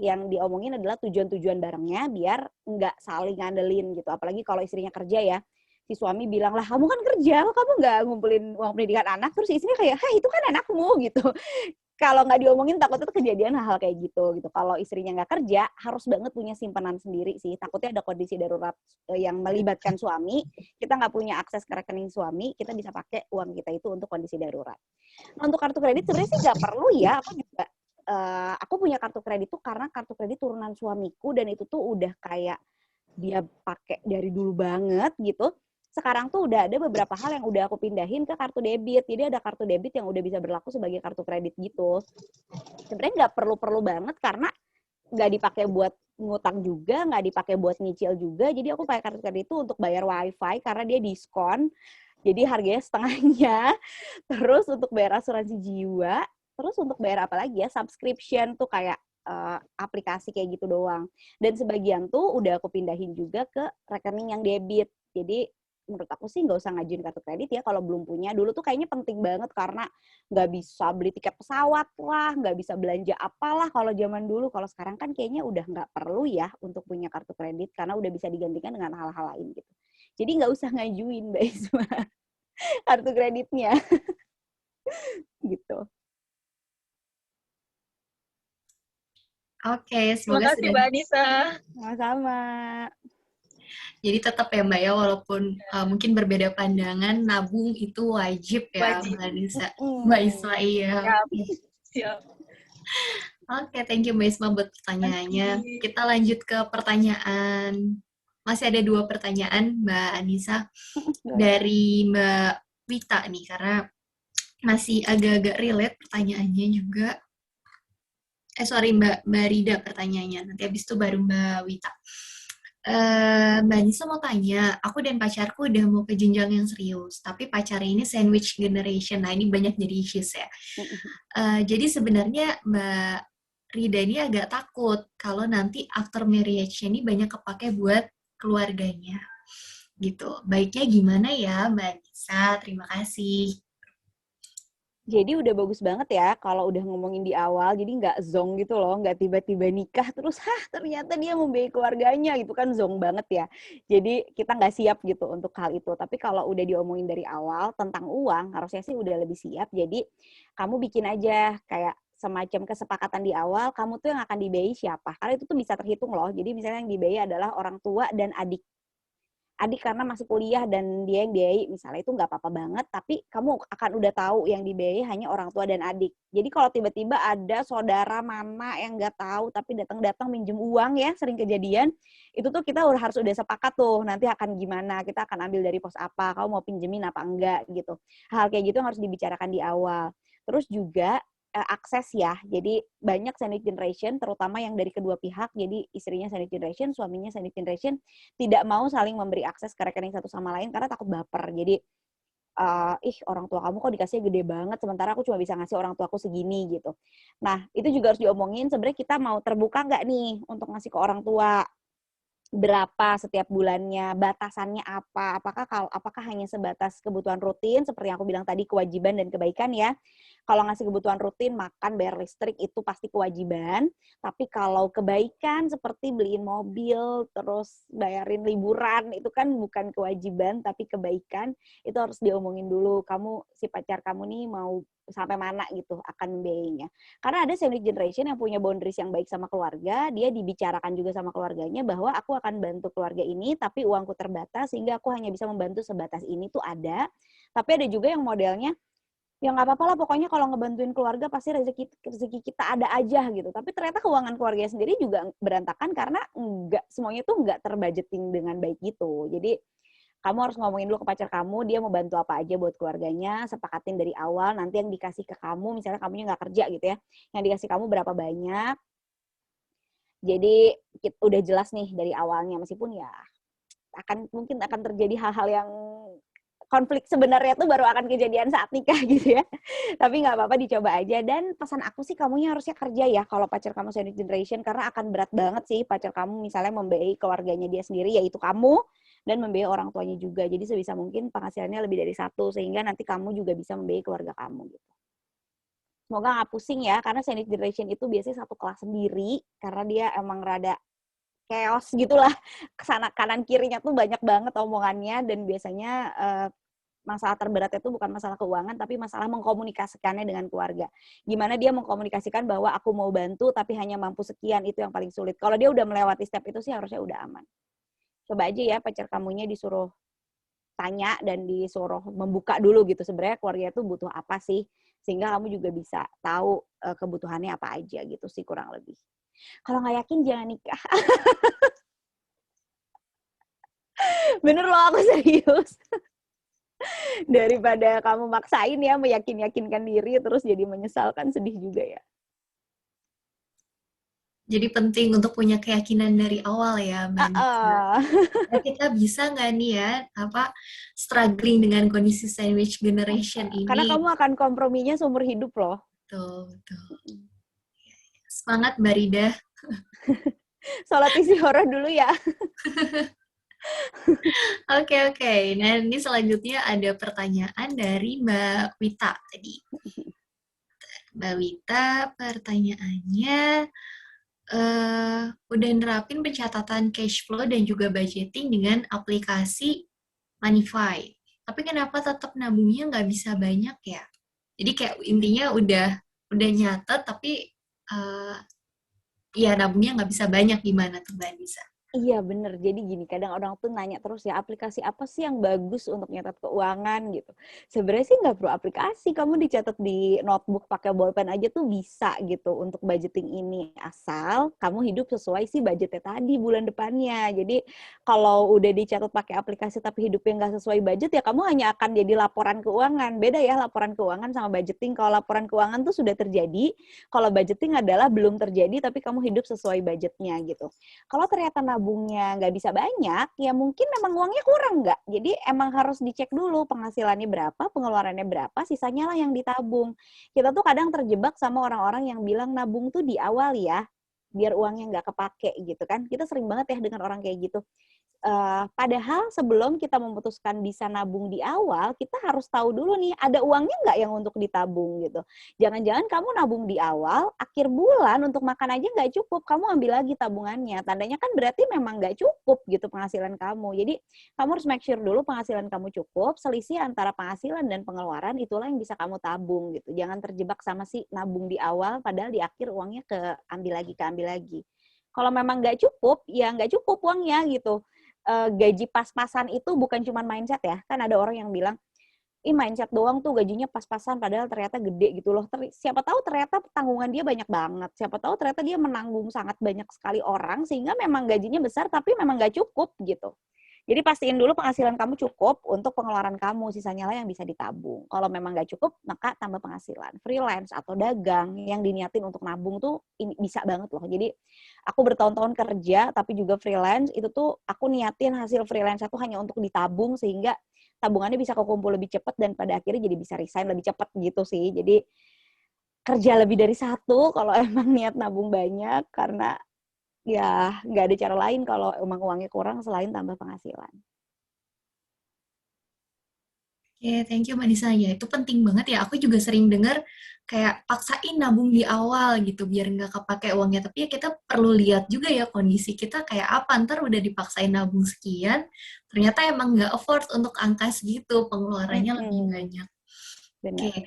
yang diomongin adalah tujuan-tujuan barengnya biar nggak saling ngandelin gitu. Apalagi kalau istrinya kerja ya, si suami bilang lah kamu kan kerja, kok kamu nggak ngumpulin uang pendidikan anak, terus istrinya kayak, hah itu kan anakmu gitu. Kalau nggak diomongin takutnya tuh kejadian hal-hal kayak gitu. Kalau istrinya nggak kerja harus banget punya simpanan sendiri sih. Takutnya ada kondisi darurat yang melibatkan suami, kita nggak punya akses ke rekening suami, kita bisa pakai uang kita itu untuk kondisi darurat. Nah, untuk kartu kredit sebenarnya sih nggak perlu ya. Aku punya kartu kredit tuh karena kartu kredit turunan suamiku dan itu tuh udah kayak dia pakai dari dulu banget gitu. Sekarang tuh udah ada beberapa hal yang udah aku pindahin ke kartu debit. Jadi ada kartu debit yang udah bisa berlaku sebagai kartu kredit gitu. Sebenarnya nggak perlu-perlu banget karena nggak dipakai buat ngutang juga, nggak dipakai buat nyicil juga. Jadi aku pakai kartu kredit itu untuk bayar wifi karena dia diskon. Jadi harganya setengahnya. Terus untuk bayar asuransi jiwa. Terus untuk bayar apa lagi ya? Subscription tuh kayak aplikasi kayak gitu doang. Dan sebagian tuh udah aku pindahin juga ke rekening yang debit. Jadi menurut aku sih nggak usah ngajuin kartu kredit ya kalau belum punya. Dulu tuh kayaknya penting banget karena nggak bisa beli tiket pesawat lah, nggak bisa belanja apalah kalau zaman dulu. Kalau sekarang kan kayaknya udah nggak perlu ya untuk punya kartu kredit karena udah bisa digantikan dengan hal-hal lain gitu. Jadi nggak usah ngajuin Mbak Isma kartu kreditnya gitu. Oke, Terima semoga kasih Mbak Anissa. Sama-sama. Jadi tetap ya Mbak ya, walaupun mungkin berbeda pandangan, nabung itu wajib ya Wajib. Mbak Nisa. Mbak Isma, iya. Siap. Oke, thank you Mbak Isma buat pertanyaannya. Kita lanjut ke pertanyaan. Masih ada 2 pertanyaan Mbak Anissa dari Mbak Wita nih, karena masih agak-agak relate pertanyaannya juga. Mbak Rida pertanyaannya. Nanti habis itu baru Mbak Wita. Mbak Anissa mau tanya, aku dan pacarku udah mau ke jenjang yang serius, tapi pacarnya ini sandwich generation. Nah, ini banyak jadi issues ya. Jadi sebenarnya Mbak Rida ini agak takut kalau nanti after marriage ini banyak kepake buat keluarganya. Gitu. Baiknya gimana ya Mbak Anissa? Terima kasih. Jadi udah bagus banget ya kalau udah ngomongin di awal, jadi nggak zong gitu loh, nggak tiba-tiba nikah terus, ternyata dia membiayai keluarganya gitu kan zong banget ya. Jadi kita nggak siap gitu untuk hal itu. Tapi kalau udah diomongin dari awal tentang uang, harusnya sih udah lebih siap. Jadi kamu bikin aja kayak semacam kesepakatan di awal, kamu tuh yang akan dibiayai siapa. Karena itu tuh bisa terhitung loh. Jadi misalnya yang dibiayai adalah orang tua dan adik karena masih kuliah dan dia yang biayai misalnya itu nggak apa-apa banget, tapi kamu akan udah tahu yang dibiayai hanya orang tua dan adik. Jadi kalau tiba-tiba ada saudara mama yang nggak tahu tapi datang-datang minjem uang ya, sering kejadian, itu tuh kita harus udah sepakat tuh nanti akan gimana, kita akan ambil dari pos apa, kamu mau pinjemin apa enggak gitu. Hal kayak gitu harus dibicarakan di awal. Terus juga akses ya, jadi banyak sandwich generation, terutama yang dari kedua pihak, jadi istrinya sandwich generation, suaminya sandwich generation, tidak mau saling memberi akses ke rekening satu sama lain karena takut baper. Jadi, orang tua kamu kok dikasihnya gede banget, sementara aku cuma bisa ngasih orang tuaku segini gitu. Nah, itu juga harus diomongin, sebenarnya kita mau terbuka nggak nih untuk ngasih ke orang tua. berapa setiap bulannya, batasannya apa, apakah hanya sebatas kebutuhan rutin seperti yang aku bilang tadi, kewajiban dan kebaikan ya. Kalau ngasih kebutuhan rutin, makan, bayar listrik itu pasti kewajiban, tapi kalau kebaikan seperti beliin mobil, terus bayarin liburan, itu kan bukan kewajiban tapi kebaikan, itu harus diomongin dulu, si pacar kamu nih mau sampai mana gitu akan membiayainya. Karena ada sandwich generation yang punya boundaries yang baik sama keluarga, dia dibicarakan juga sama keluarganya bahwa aku akan bantu keluarga ini, tapi uangku terbatas, sehingga aku hanya bisa membantu sebatas ini tuh ada. Tapi ada juga yang modelnya, ya nggak apa-apa lah pokoknya kalau ngebantuin keluarga pasti rezeki kita ada aja gitu. Tapi ternyata keuangan keluarga sendiri juga berantakan karena semuanya tuh nggak terbudgeting dengan baik gitu. Jadi kamu harus ngomongin dulu ke pacar kamu, dia mau bantu apa aja buat keluarganya, sepakatin dari awal, nanti yang dikasih ke kamu, misalnya kamunya nggak kerja gitu ya, yang dikasih kamu berapa banyak. Jadi udah jelas nih dari awalnya, meskipun ya mungkin akan terjadi hal-hal yang konflik sebenarnya tuh baru akan kejadian saat nikah gitu ya. Tapi nggak apa-apa, dicoba aja. Dan pesan aku sih, kamunya harusnya kerja ya kalau pacar kamu sandwich generation, karena akan berat banget sih pacar kamu misalnya membiayai keluarganya dia sendiri, yaitu kamu, dan membiayai orang tuanya juga. Jadi sebisa mungkin penghasilannya lebih dari satu, sehingga nanti kamu juga bisa membiayai keluarga kamu gitu. Semoga nggak pusing ya, karena sandwich generation itu biasanya satu kelas sendiri, karena dia emang rada chaos gitulah, kesana kanan kirinya tuh banyak banget omongannya, dan biasanya masalah terberatnya itu bukan masalah keuangan, tapi masalah mengkomunikasikannya dengan keluarga. Gimana dia mengkomunikasikan bahwa aku mau bantu, tapi hanya mampu sekian, itu yang paling sulit. Kalau dia udah melewati step itu sih harusnya udah aman. Coba aja ya pacar kamunya disuruh tanya dan disuruh membuka dulu gitu, sebenarnya keluarga itu butuh apa sih, sehingga kamu juga bisa tahu kebutuhannya apa aja gitu sih kurang lebih. Kalau nggak yakin jangan nikah. Bener loh, aku serius. Daripada kamu maksain ya, meyakinkan diri terus jadi menyesalkan, sedih juga ya. Jadi penting untuk punya keyakinan dari awal ya, Mbak Nisa. Kita bisa nggak nih ya, struggling dengan kondisi sandwich generation ini. Karena kamu akan komprominya seumur hidup loh. Betul. Semangat Mbak Rida. Sholat istihoroh dulu ya. Oke. Nah, ini selanjutnya ada pertanyaan dari Mbak Wita tadi. Mbak Wita, pertanyaannya, udah nerapin pencatatan cash flow dan juga budgeting dengan aplikasi Moneyfy. Tapi kenapa tetap nabungnya nggak bisa banyak ya? Jadi kayak intinya udah nyatet, tapi ya nabungnya nggak bisa banyak, gimana tuh Mbak Nisa? Iya bener, jadi gini, kadang orang tuh nanya terus ya, aplikasi apa sih yang bagus untuk nyatet keuangan gitu. Sebenarnya sih nggak perlu aplikasi, kamu dicatat di notebook pakai bolpen aja tuh bisa gitu untuk budgeting ini, asal kamu hidup sesuai sih budgetnya tadi bulan depannya. Jadi kalau udah dicatat pakai aplikasi tapi hidupnya nggak sesuai budget, ya kamu hanya akan jadi laporan keuangan. Beda ya laporan keuangan sama budgeting. Kalau laporan keuangan tuh sudah terjadi, kalau budgeting adalah belum terjadi tapi kamu hidup sesuai budgetnya gitu. Kalau ternyata nabungnya nggak bisa banyak, ya mungkin memang uangnya kurang nggak. Jadi emang harus dicek dulu penghasilannya berapa, pengeluarannya berapa, sisanya lah yang ditabung. Kita tuh kadang terjebak sama orang-orang yang bilang nabung tuh di awal ya, biar uangnya nggak kepake gitu kan. Kita sering banget ya dengan orang kayak gitu. Padahal sebelum kita memutuskan bisa nabung di awal, kita harus tahu dulu nih, ada uangnya nggak yang untuk ditabung gitu. Jangan-jangan kamu nabung di awal, akhir bulan untuk makan aja nggak cukup, kamu ambil lagi tabungannya. Tandanya kan berarti memang nggak cukup gitu penghasilan kamu. Jadi kamu harus make sure dulu penghasilan kamu cukup, selisih antara penghasilan dan pengeluaran itulah yang bisa kamu tabung gitu. Jangan terjebak sama si nabung di awal, padahal di akhir uangnya keambil lagi. Kalau memang nggak cukup, ya nggak cukup uangnya gitu. Gaji pas-pasan itu bukan cuma mindset ya. Kan ada orang yang bilang, mindset doang tuh gajinya pas-pasan, padahal ternyata gede gitu loh. Siapa tahu ternyata tanggungan dia banyak banget. Siapa tahu ternyata dia menanggung sangat banyak sekali orang, sehingga memang gajinya besar, tapi memang nggak cukup gitu. Jadi pastiin dulu penghasilan kamu cukup untuk pengeluaran kamu, sisanya lah yang bisa ditabung. Kalau memang nggak cukup, maka tambah penghasilan. Freelance atau dagang yang diniatin untuk nabung tuh ini bisa banget loh. Jadi aku bertahun-tahun kerja, tapi juga freelance, itu tuh aku niatin hasil freelance itu hanya untuk ditabung, sehingga tabungannya bisa kekumpul lebih cepat, dan pada akhirnya jadi bisa resign lebih cepat gitu sih. Jadi kerja lebih dari satu kalau emang niat nabung banyak, karena ya nggak ada cara lain kalau emang uangnya kurang selain tambah penghasilan. Oke, thank you Mbak Nisa. Ya, itu penting banget ya. Aku juga sering dengar kayak paksain nabung di awal gitu biar nggak kepake uangnya. Tapi ya kita perlu lihat juga ya kondisi kita kayak apa. Ntar udah dipaksain nabung sekian, ternyata emang nggak afford untuk angka segitu, pengeluarannya lebih banyak. Oke, Benar.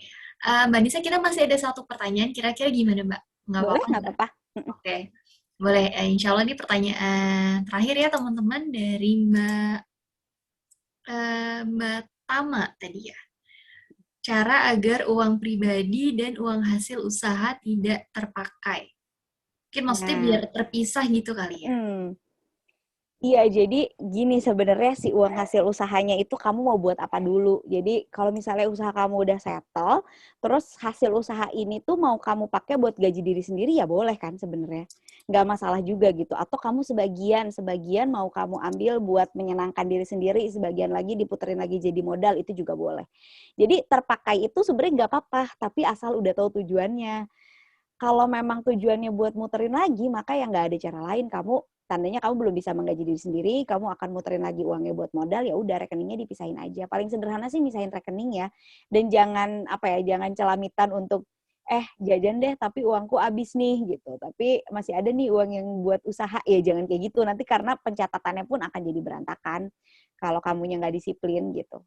Mbak Nisa kita masih ada satu pertanyaan. Kira-kira gimana Mbak? Nggak Boleh, apa-apa nggak nggak? apa-apa. Oke, boleh. Insya Allah ini pertanyaan terakhir ya teman-teman dari Mbak Tama tadi ya. Cara agar uang pribadi dan uang hasil usaha tidak terpakai. Mungkin maksudnya biar Nah, terpisah gitu kali ya. iya, jadi gini sebenarnya si uang hasil usahanya itu kamu mau buat apa dulu. Jadi kalau misalnya usaha kamu udah settle, terus hasil usaha ini tuh mau kamu pakai buat gaji diri sendiri ya boleh kan sebenarnya. Nggak masalah juga gitu. Atau kamu sebagian mau kamu ambil buat menyenangkan diri sendiri, sebagian lagi diputerin lagi jadi modal, itu juga boleh. Jadi terpakai itu sebenarnya nggak apa-apa, tapi asal udah tahu tujuannya. Kalau memang tujuannya buat muterin lagi, maka yang nggak ada cara lain. Tandanya kamu belum bisa menggaji diri sendiri, kamu akan muterin lagi uangnya buat modal, ya udah rekeningnya dipisahin aja. Paling sederhana sih misahin rekening ya. Dan jangan jangan celamitan untuk jajan deh tapi uangku habis nih gitu. Tapi masih ada nih uang yang buat usaha, ya jangan kayak gitu. Nanti karena pencatatannya pun akan jadi berantakan kalau kamunya nggak disiplin gitu.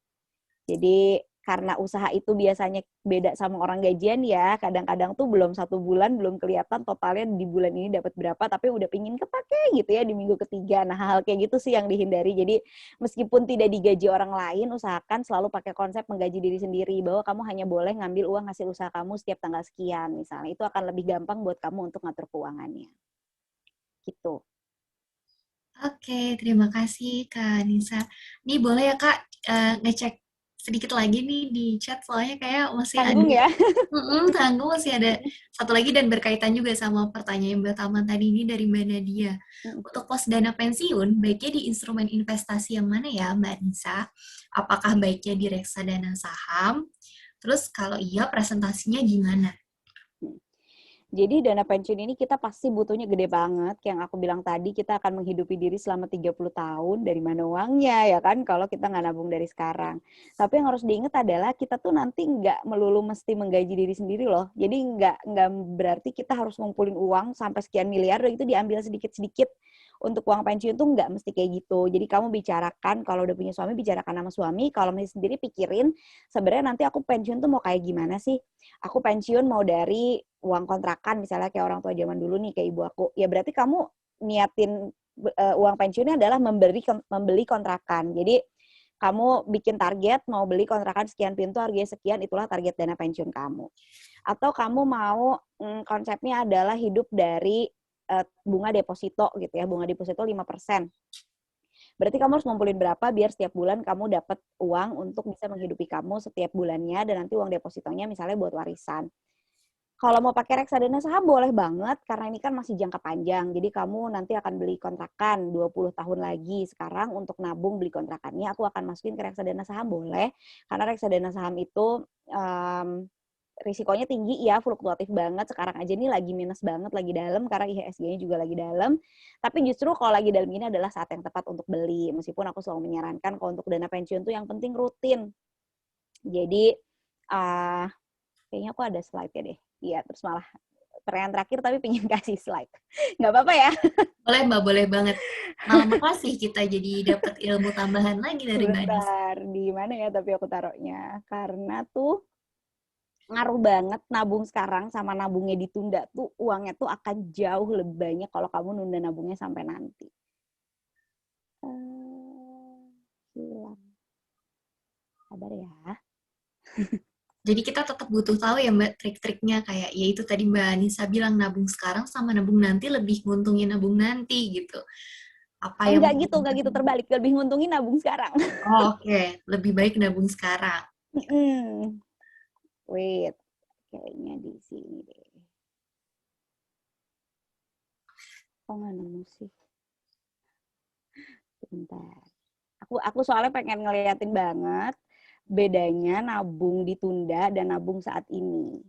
Jadi karena usaha itu biasanya beda sama orang gajian ya, kadang-kadang tuh belum 1 bulan belum kelihatan totalnya di bulan ini dapat berapa, tapi udah pingin kepake gitu ya di minggu ketiga. Nah hal kayak gitu sih yang dihindari. Jadi meskipun tidak digaji orang lain, usahakan selalu pakai konsep menggaji diri sendiri, bahwa kamu hanya boleh ngambil uang hasil usaha kamu setiap tanggal sekian misalnya. Itu akan lebih gampang buat kamu untuk ngatur keuangannya. Gitu. Oke, terima kasih Kak Nisa. Nih boleh ya Kak ngecek sedikit lagi nih di chat soalnya kayak masih ada Tanggung ya. tanggung masih ada satu lagi dan berkaitan juga sama pertanyaan Mbak Taman tadi ini dari Mbak Nadia. Untuk pos dana pensiun, baiknya di instrumen investasi yang mana ya Mbak Nisa? Apakah baiknya di reksadana saham? Terus kalau iya presentasinya gimana? Jadi dana pensiun ini kita pasti butuhnya gede banget. Yang aku bilang tadi, kita akan menghidupi diri selama 30 tahun. Dari mana uangnya ya kan kalau kita nggak nabung dari sekarang. Tapi yang harus diingat adalah kita tuh nanti nggak melulu mesti menggaji diri sendiri loh. Jadi nggak berarti kita harus ngumpulin uang sampai sekian miliar dan itu diambil sedikit-sedikit. Untuk uang pensiun tuh nggak mesti kayak gitu. Jadi kamu bicarakan, kalau udah punya suami, bicarakan sama suami. Kalau masih sendiri pikirin, sebenarnya nanti aku pensiun tuh mau kayak gimana sih? Aku pensiun mau dari uang kontrakan misalnya kayak orang tua zaman dulu nih kayak ibu aku, ya berarti kamu niatin uang pensiunnya adalah membeli kontrakan. Jadi kamu bikin target mau beli kontrakan sekian pintu harganya sekian, itulah target dana pensiun kamu. Atau kamu mau konsepnya adalah hidup dari bunga deposito gitu ya, bunga deposito 5%. Berarti kamu harus ngumpulin berapa biar setiap bulan kamu dapat uang untuk bisa menghidupi kamu setiap bulannya, dan nanti uang depositonya misalnya buat warisan. Kalau mau pakai reksadana saham boleh banget, karena ini kan masih jangka panjang. Jadi kamu nanti akan beli kontrakan 20 tahun lagi. Sekarang untuk nabung beli kontrakannya, aku akan masukin ke reksadana saham boleh. Karena reksadana saham itu risikonya tinggi ya, fluktuatif banget. Sekarang aja nih lagi minus banget, lagi dalam, karena IHSG-nya juga lagi dalam. Tapi justru kalau lagi dalam ini adalah saat yang tepat untuk beli. Meskipun aku selalu menyarankan kalau untuk dana pensiun tuh yang penting rutin. Jadi, kayaknya aku ada slide-nya deh. Iya, terus malah pertanyaan terakhir tapi pengen kasih slide. Nggak apa-apa ya? Boleh Mbak, boleh banget. Malah makasih kita jadi dapat ilmu tambahan lagi dari Mbak Nisa. Sebentar, di mana ya tapi aku taruhnya? Karena tuh ngaruh banget nabung sekarang sama nabungnya ditunda tuh, uangnya tuh akan jauh lebih banyak kalau kamu nunda nabungnya sampai nanti. Hilang. Sabar ya. Jadi kita tetap butuh tahu ya Mbak trik-triknya kayak ya itu tadi Mbak Nisa bilang nabung sekarang sama nabung nanti lebih nguntungin nabung nanti gitu. Apa yang Enggak gitu terbalik. Lebih nguntungin nabung sekarang. Oh, oke. Lebih baik nabung sekarang. Wait, kayaknya di sini deh. Kok nggak nemu sih? Bentar. Aku soalnya pengen ngeliatin banget bedanya nabung ditunda dan nabung saat ini.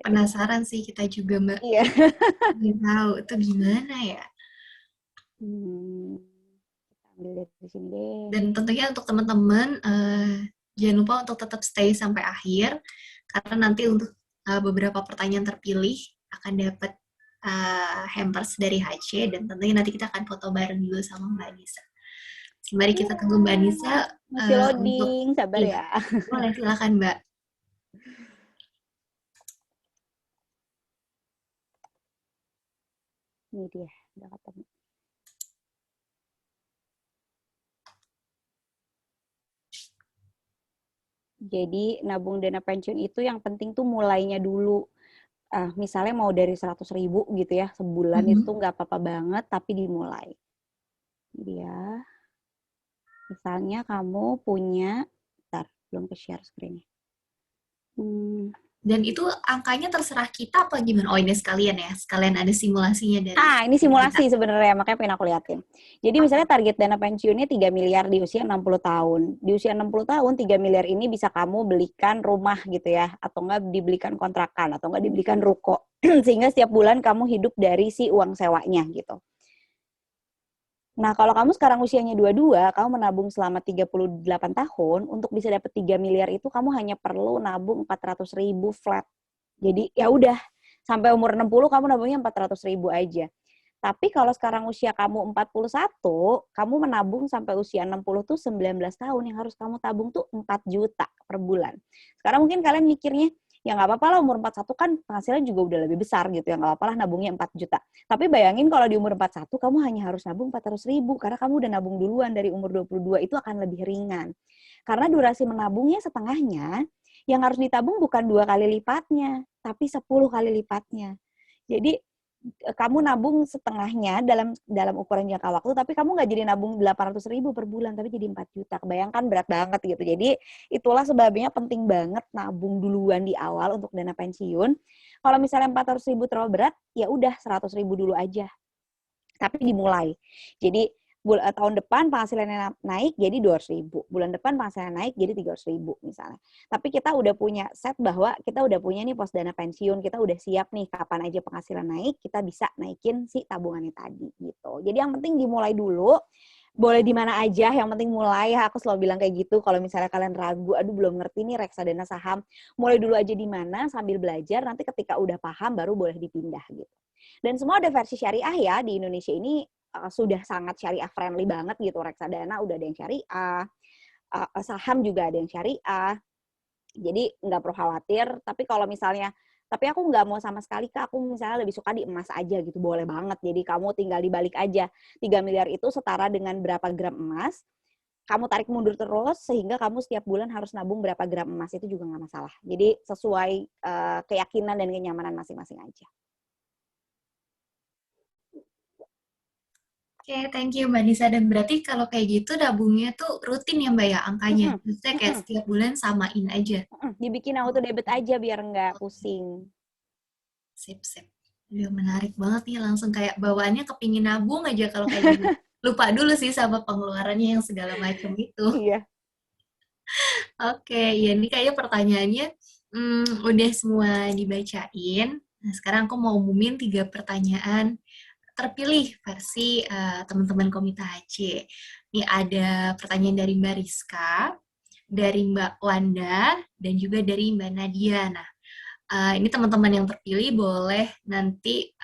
Penasaran sih kita juga, Mbak. Iya. Ingin tahu itu gimana ya. Kita ambil dari sini deh. Dan tentunya untuk teman-teman, jangan lupa untuk tetap stay sampai akhir, karena nanti untuk beberapa pertanyaan terpilih akan dapat hampers dari HC, dan tentunya nanti kita akan foto bareng juga sama Mbak Anissa. Mari kita tunggu Mbak Anissa. Masih loading, sabar iya. ya. Boleh, silakan Mbak. Ini dia, udah ketemu. Jadi nabung dana pensiun itu yang penting tuh mulainya dulu. Misalnya mau dari 100.000 gitu ya, sebulan itu nggak apa-apa banget, tapi dimulai. Dia, misalnya kamu punya, bentar, belum ke share screen-nya. Dan itu angkanya terserah kita apa gimana? Oh, ini sekalian ya, sekalian ada simulasinya dari. Ini simulasi sebenarnya, makanya pengen aku liatin. Jadi misalnya target dana pensiunnya 3 miliar di usia 60 tahun. Di usia 60 tahun, 3 miliar ini bisa kamu belikan rumah gitu ya, atau enggak dibelikan kontrakan, atau enggak dibelikan ruko. Sehingga setiap bulan kamu hidup dari si uang sewanya gitu. Nah, kalau kamu sekarang usianya 22, kamu menabung selama 38 tahun, untuk bisa dapat 3 miliar itu kamu hanya perlu nabung 400.000 flat. Jadi ya udah, sampai umur 60 kamu nabungnya 400.000 aja. Tapi kalau sekarang usia kamu 41, kamu menabung sampai usia 60 tuh 19 tahun, yang harus kamu tabung tuh 4 juta per bulan. Sekarang mungkin kalian mikirnya, ya nggak apa-apa lah, umur 41 kan penghasilan juga udah lebih besar gitu ya, nggak apa-apa lah nabungnya 4 juta. Tapi bayangin kalau di umur 41 kamu hanya harus nabung 400.000, karena kamu udah nabung duluan dari umur 22, itu akan lebih ringan. Karena durasi menabungnya setengahnya, yang harus ditabung bukan 2 kali lipatnya, tapi 10 kali lipatnya. Jadi kamu nabung setengahnya dalam ukuran jangka waktu, tapi kamu nggak jadi nabung 800.000 per bulan, tapi jadi 4 juta. Kebayangkan berat banget gitu. Jadi itulah sebabnya penting banget nabung duluan di awal untuk dana pensiun. Kalau misalnya 400.000 terlalu berat, ya udah 100.000 dulu aja. Tapi dimulai. Jadi tahun depan penghasilannya naik jadi 200.000. Bulan depan penghasilannya naik jadi 300.000 misalnya. Tapi kita udah punya set bahwa kita udah punya nih pos dana pensiun, kita udah siap nih kapan aja penghasilan naik, kita bisa naikin si tabungannya tadi gitu. Jadi yang penting dimulai dulu. Boleh di mana aja, yang penting mulai. Aku selalu bilang kayak gitu. Kalau misalnya kalian ragu, aduh belum ngerti nih reksadana saham, mulai dulu aja di mana sambil belajar. Nanti ketika udah paham baru boleh dipindah gitu. Dan semua ada versi syariah ya di Indonesia ini. Sudah sangat syariah friendly banget gitu. Reksadana udah ada yang syariah, saham juga ada yang syariah. Jadi nggak perlu khawatir. Tapi kalau misalnya, tapi aku nggak mau sama sekali Kak, aku misalnya lebih suka di emas aja gitu, boleh banget. Jadi kamu tinggal dibalik aja. 3 miliar itu setara dengan berapa gram emas, kamu tarik mundur terus sehingga kamu setiap bulan harus nabung berapa gram emas, itu juga nggak masalah. Jadi sesuai keyakinan dan kenyamanan masing-masing aja. Oke, thank you Mbak Nisa. Dan berarti kalau kayak gitu nabungnya tuh rutin ya Mbak ya angkanya? Maksudnya kayak setiap bulan samain aja? Dibikin auto debit aja biar nggak pusing. Sip. Udah menarik banget nih, langsung kayak bawaannya kepingin nabung aja kalau kayak gitu. Lupa dulu sih sama pengeluarannya yang segala macam itu. Iya. Oke, ya ini kayaknya pertanyaannya udah semua dibacain. Nah, sekarang aku mau umumin 3 pertanyaan terpilih versi teman-teman Komite HC. Ini ada pertanyaan dari Mbak Rizka, dari Mbak Wanda, dan juga dari Mbak Nadia. Nah, ini teman-teman yang terpilih boleh nanti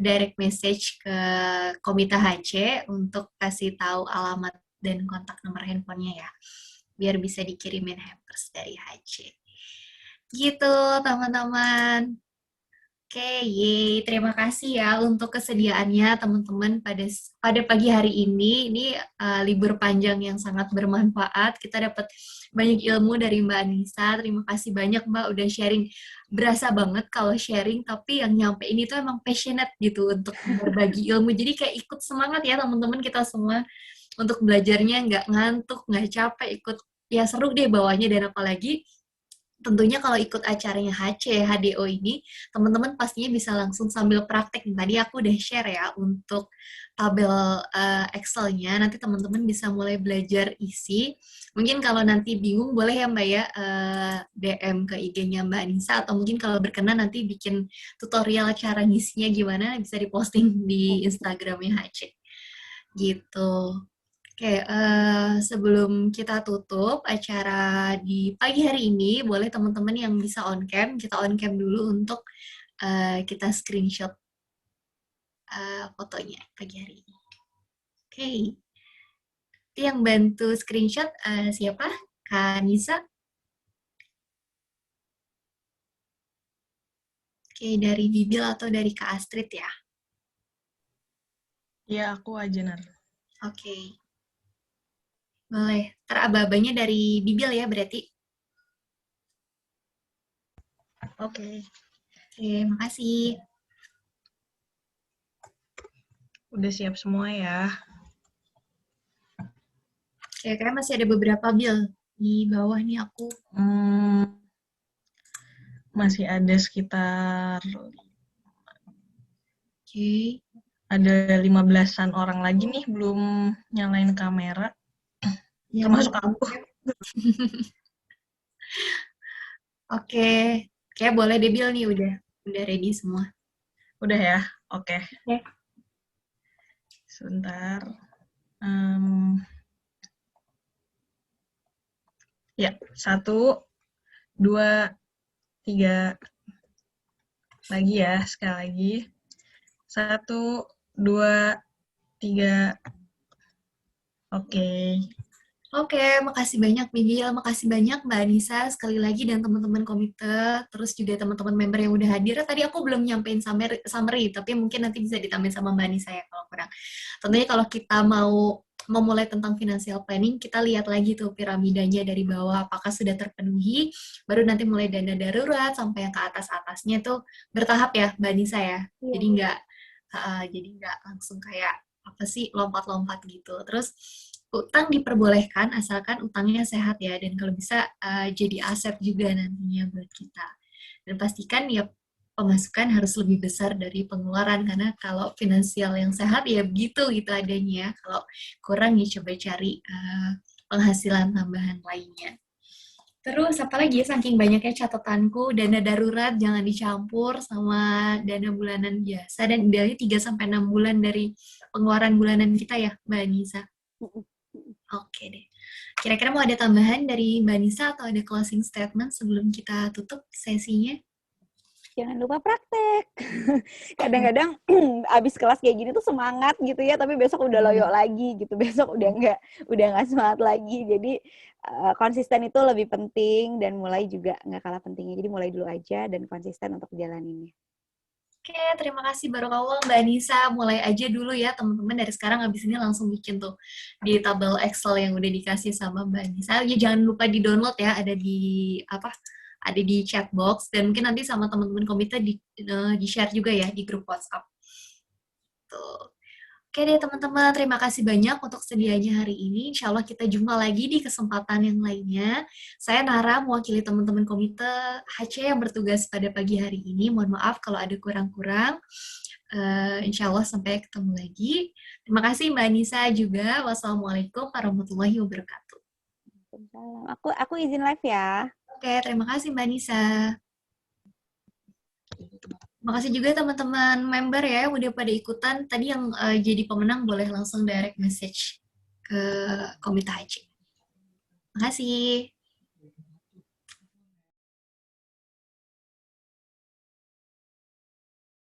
direct message ke Komite HC untuk kasih tahu alamat dan kontak nomor handphonenya ya, biar bisa dikirimin hampers dari HC. Gitu, teman-teman. Oke, terima kasih ya untuk kesediaannya teman-teman pada pagi hari ini. Ini libur panjang yang sangat bermanfaat. Kita dapat banyak ilmu dari Mbak Anissa. Terima kasih banyak Mbak udah sharing. Berasa banget kalau sharing, tapi yang nyampe ini tuh emang passionate gitu untuk berbagi ilmu. Jadi kayak ikut semangat ya teman-teman kita semua untuk belajarnya, nggak ngantuk, nggak capek, ikut ya seru deh bawahnya. Dan apalagi tentunya kalau ikut acaranya HC, HDO ini, teman-teman pastinya bisa langsung sambil praktek. Tadi aku udah share ya untuk tabel Excel-nya, nanti teman-teman bisa mulai belajar isi. Mungkin kalau nanti bingung, boleh ya Mbak ya, DM ke IG-nya Mbak Anissa, atau mungkin kalau berkenan nanti bikin tutorial cara ngisinya gimana, bisa diposting di Instagram-nya HC. Gitu. Oke, sebelum kita tutup acara di pagi hari ini, boleh teman-teman yang bisa on cam, kita on cam dulu untuk kita screenshot fotonya pagi hari ini. Oke, itu yang bantu screenshot siapa? Kak Nisa? Oke, dari Bibil atau dari Kak Astrid ya? Iya, aku aja, Nar. Oke. Boleh. Teraba-abanya dari Bibil ya berarti? Oke. Oke, makasih. Udah siap semua ya. Oke, kayaknya masih ada beberapa Bil. Di bawah nih aku. Masih ada sekitar Oke. ada 15-an orang lagi nih belum nyalain kamera. Ya, Termasuk aku. Oke. Kayak boleh deh Bil nih udah ready semua. Udah ya? Oke. Oke. Sebentar. Ya, 1, 2, 3. Lagi ya, sekali lagi. 1, 2, 3. Oke. Oke, makasih banyak Bibil, makasih banyak Mbak Anissa sekali lagi dan teman-teman komite, terus juga teman-teman member yang udah hadir. Tadi aku belum nyampein summary, tapi mungkin nanti bisa ditambahin sama Mbak Anissa ya kalau kurang. Tentunya kalau kita mau memulai tentang financial planning, kita lihat lagi tuh piramidanya dari bawah, apakah sudah terpenuhi, baru nanti mulai dana darurat sampai yang ke atas-atasnya tuh bertahap ya Mbak Anissa ya. Jadi nggak langsung kayak apa sih lompat-lompat gitu. Terus utang diperbolehkan asalkan utangnya sehat ya, dan kalau bisa jadi aset juga nantinya buat kita. Dan pastikan ya pemasukan harus lebih besar dari pengeluaran, karena kalau finansial yang sehat ya begitu gitu adanya. Kalau kurang ya coba cari penghasilan tambahan lainnya. Terus apa lagi ya, saking banyaknya catatanku, dana darurat jangan dicampur sama dana bulanan biasa, dan idealnya 3-6 bulan dari pengeluaran bulanan kita ya Mbak Anissa. Oke deh. Kira-kira mau ada tambahan dari Mbak Nisa atau ada closing statement sebelum kita tutup sesinya? Jangan lupa praktek. Kadang-kadang abis kelas kayak gini tuh semangat gitu ya, tapi besok udah loyo lagi gitu. Besok udah nggak semangat lagi. Jadi konsisten itu lebih penting, dan mulai juga nggak kalah pentingnya. Jadi mulai dulu aja dan konsisten untuk jalaninnya. Oke, terima kasih Barokallah Mbak Nisa. Mulai aja dulu ya teman-teman, dari sekarang habis ini langsung bikin tuh di tabel Excel yang udah dikasih sama Mbak Nisa. Ya jangan lupa di-download ya, ada di chat box, dan mungkin nanti sama teman-teman komite di-share juga ya di grup WhatsApp. Tuh. Oke deh teman-teman, terima kasih banyak untuk sedianya hari ini. Insya Allah kita jumpa lagi di kesempatan yang lainnya. Saya Nara, mewakili teman-teman komite HC yang bertugas pada pagi hari ini. Mohon maaf kalau ada kurang-kurang. Insya Allah sampai ketemu lagi. Terima kasih Mbak Nisa juga. Wassalamualaikum warahmatullahi wabarakatuh. Aku izin live ya. Oke, terima kasih Mbak Nisa. Makasih juga teman-teman member ya yang udah pada ikutan. Tadi yang jadi pemenang boleh langsung direct message ke Komite HC. Makasih.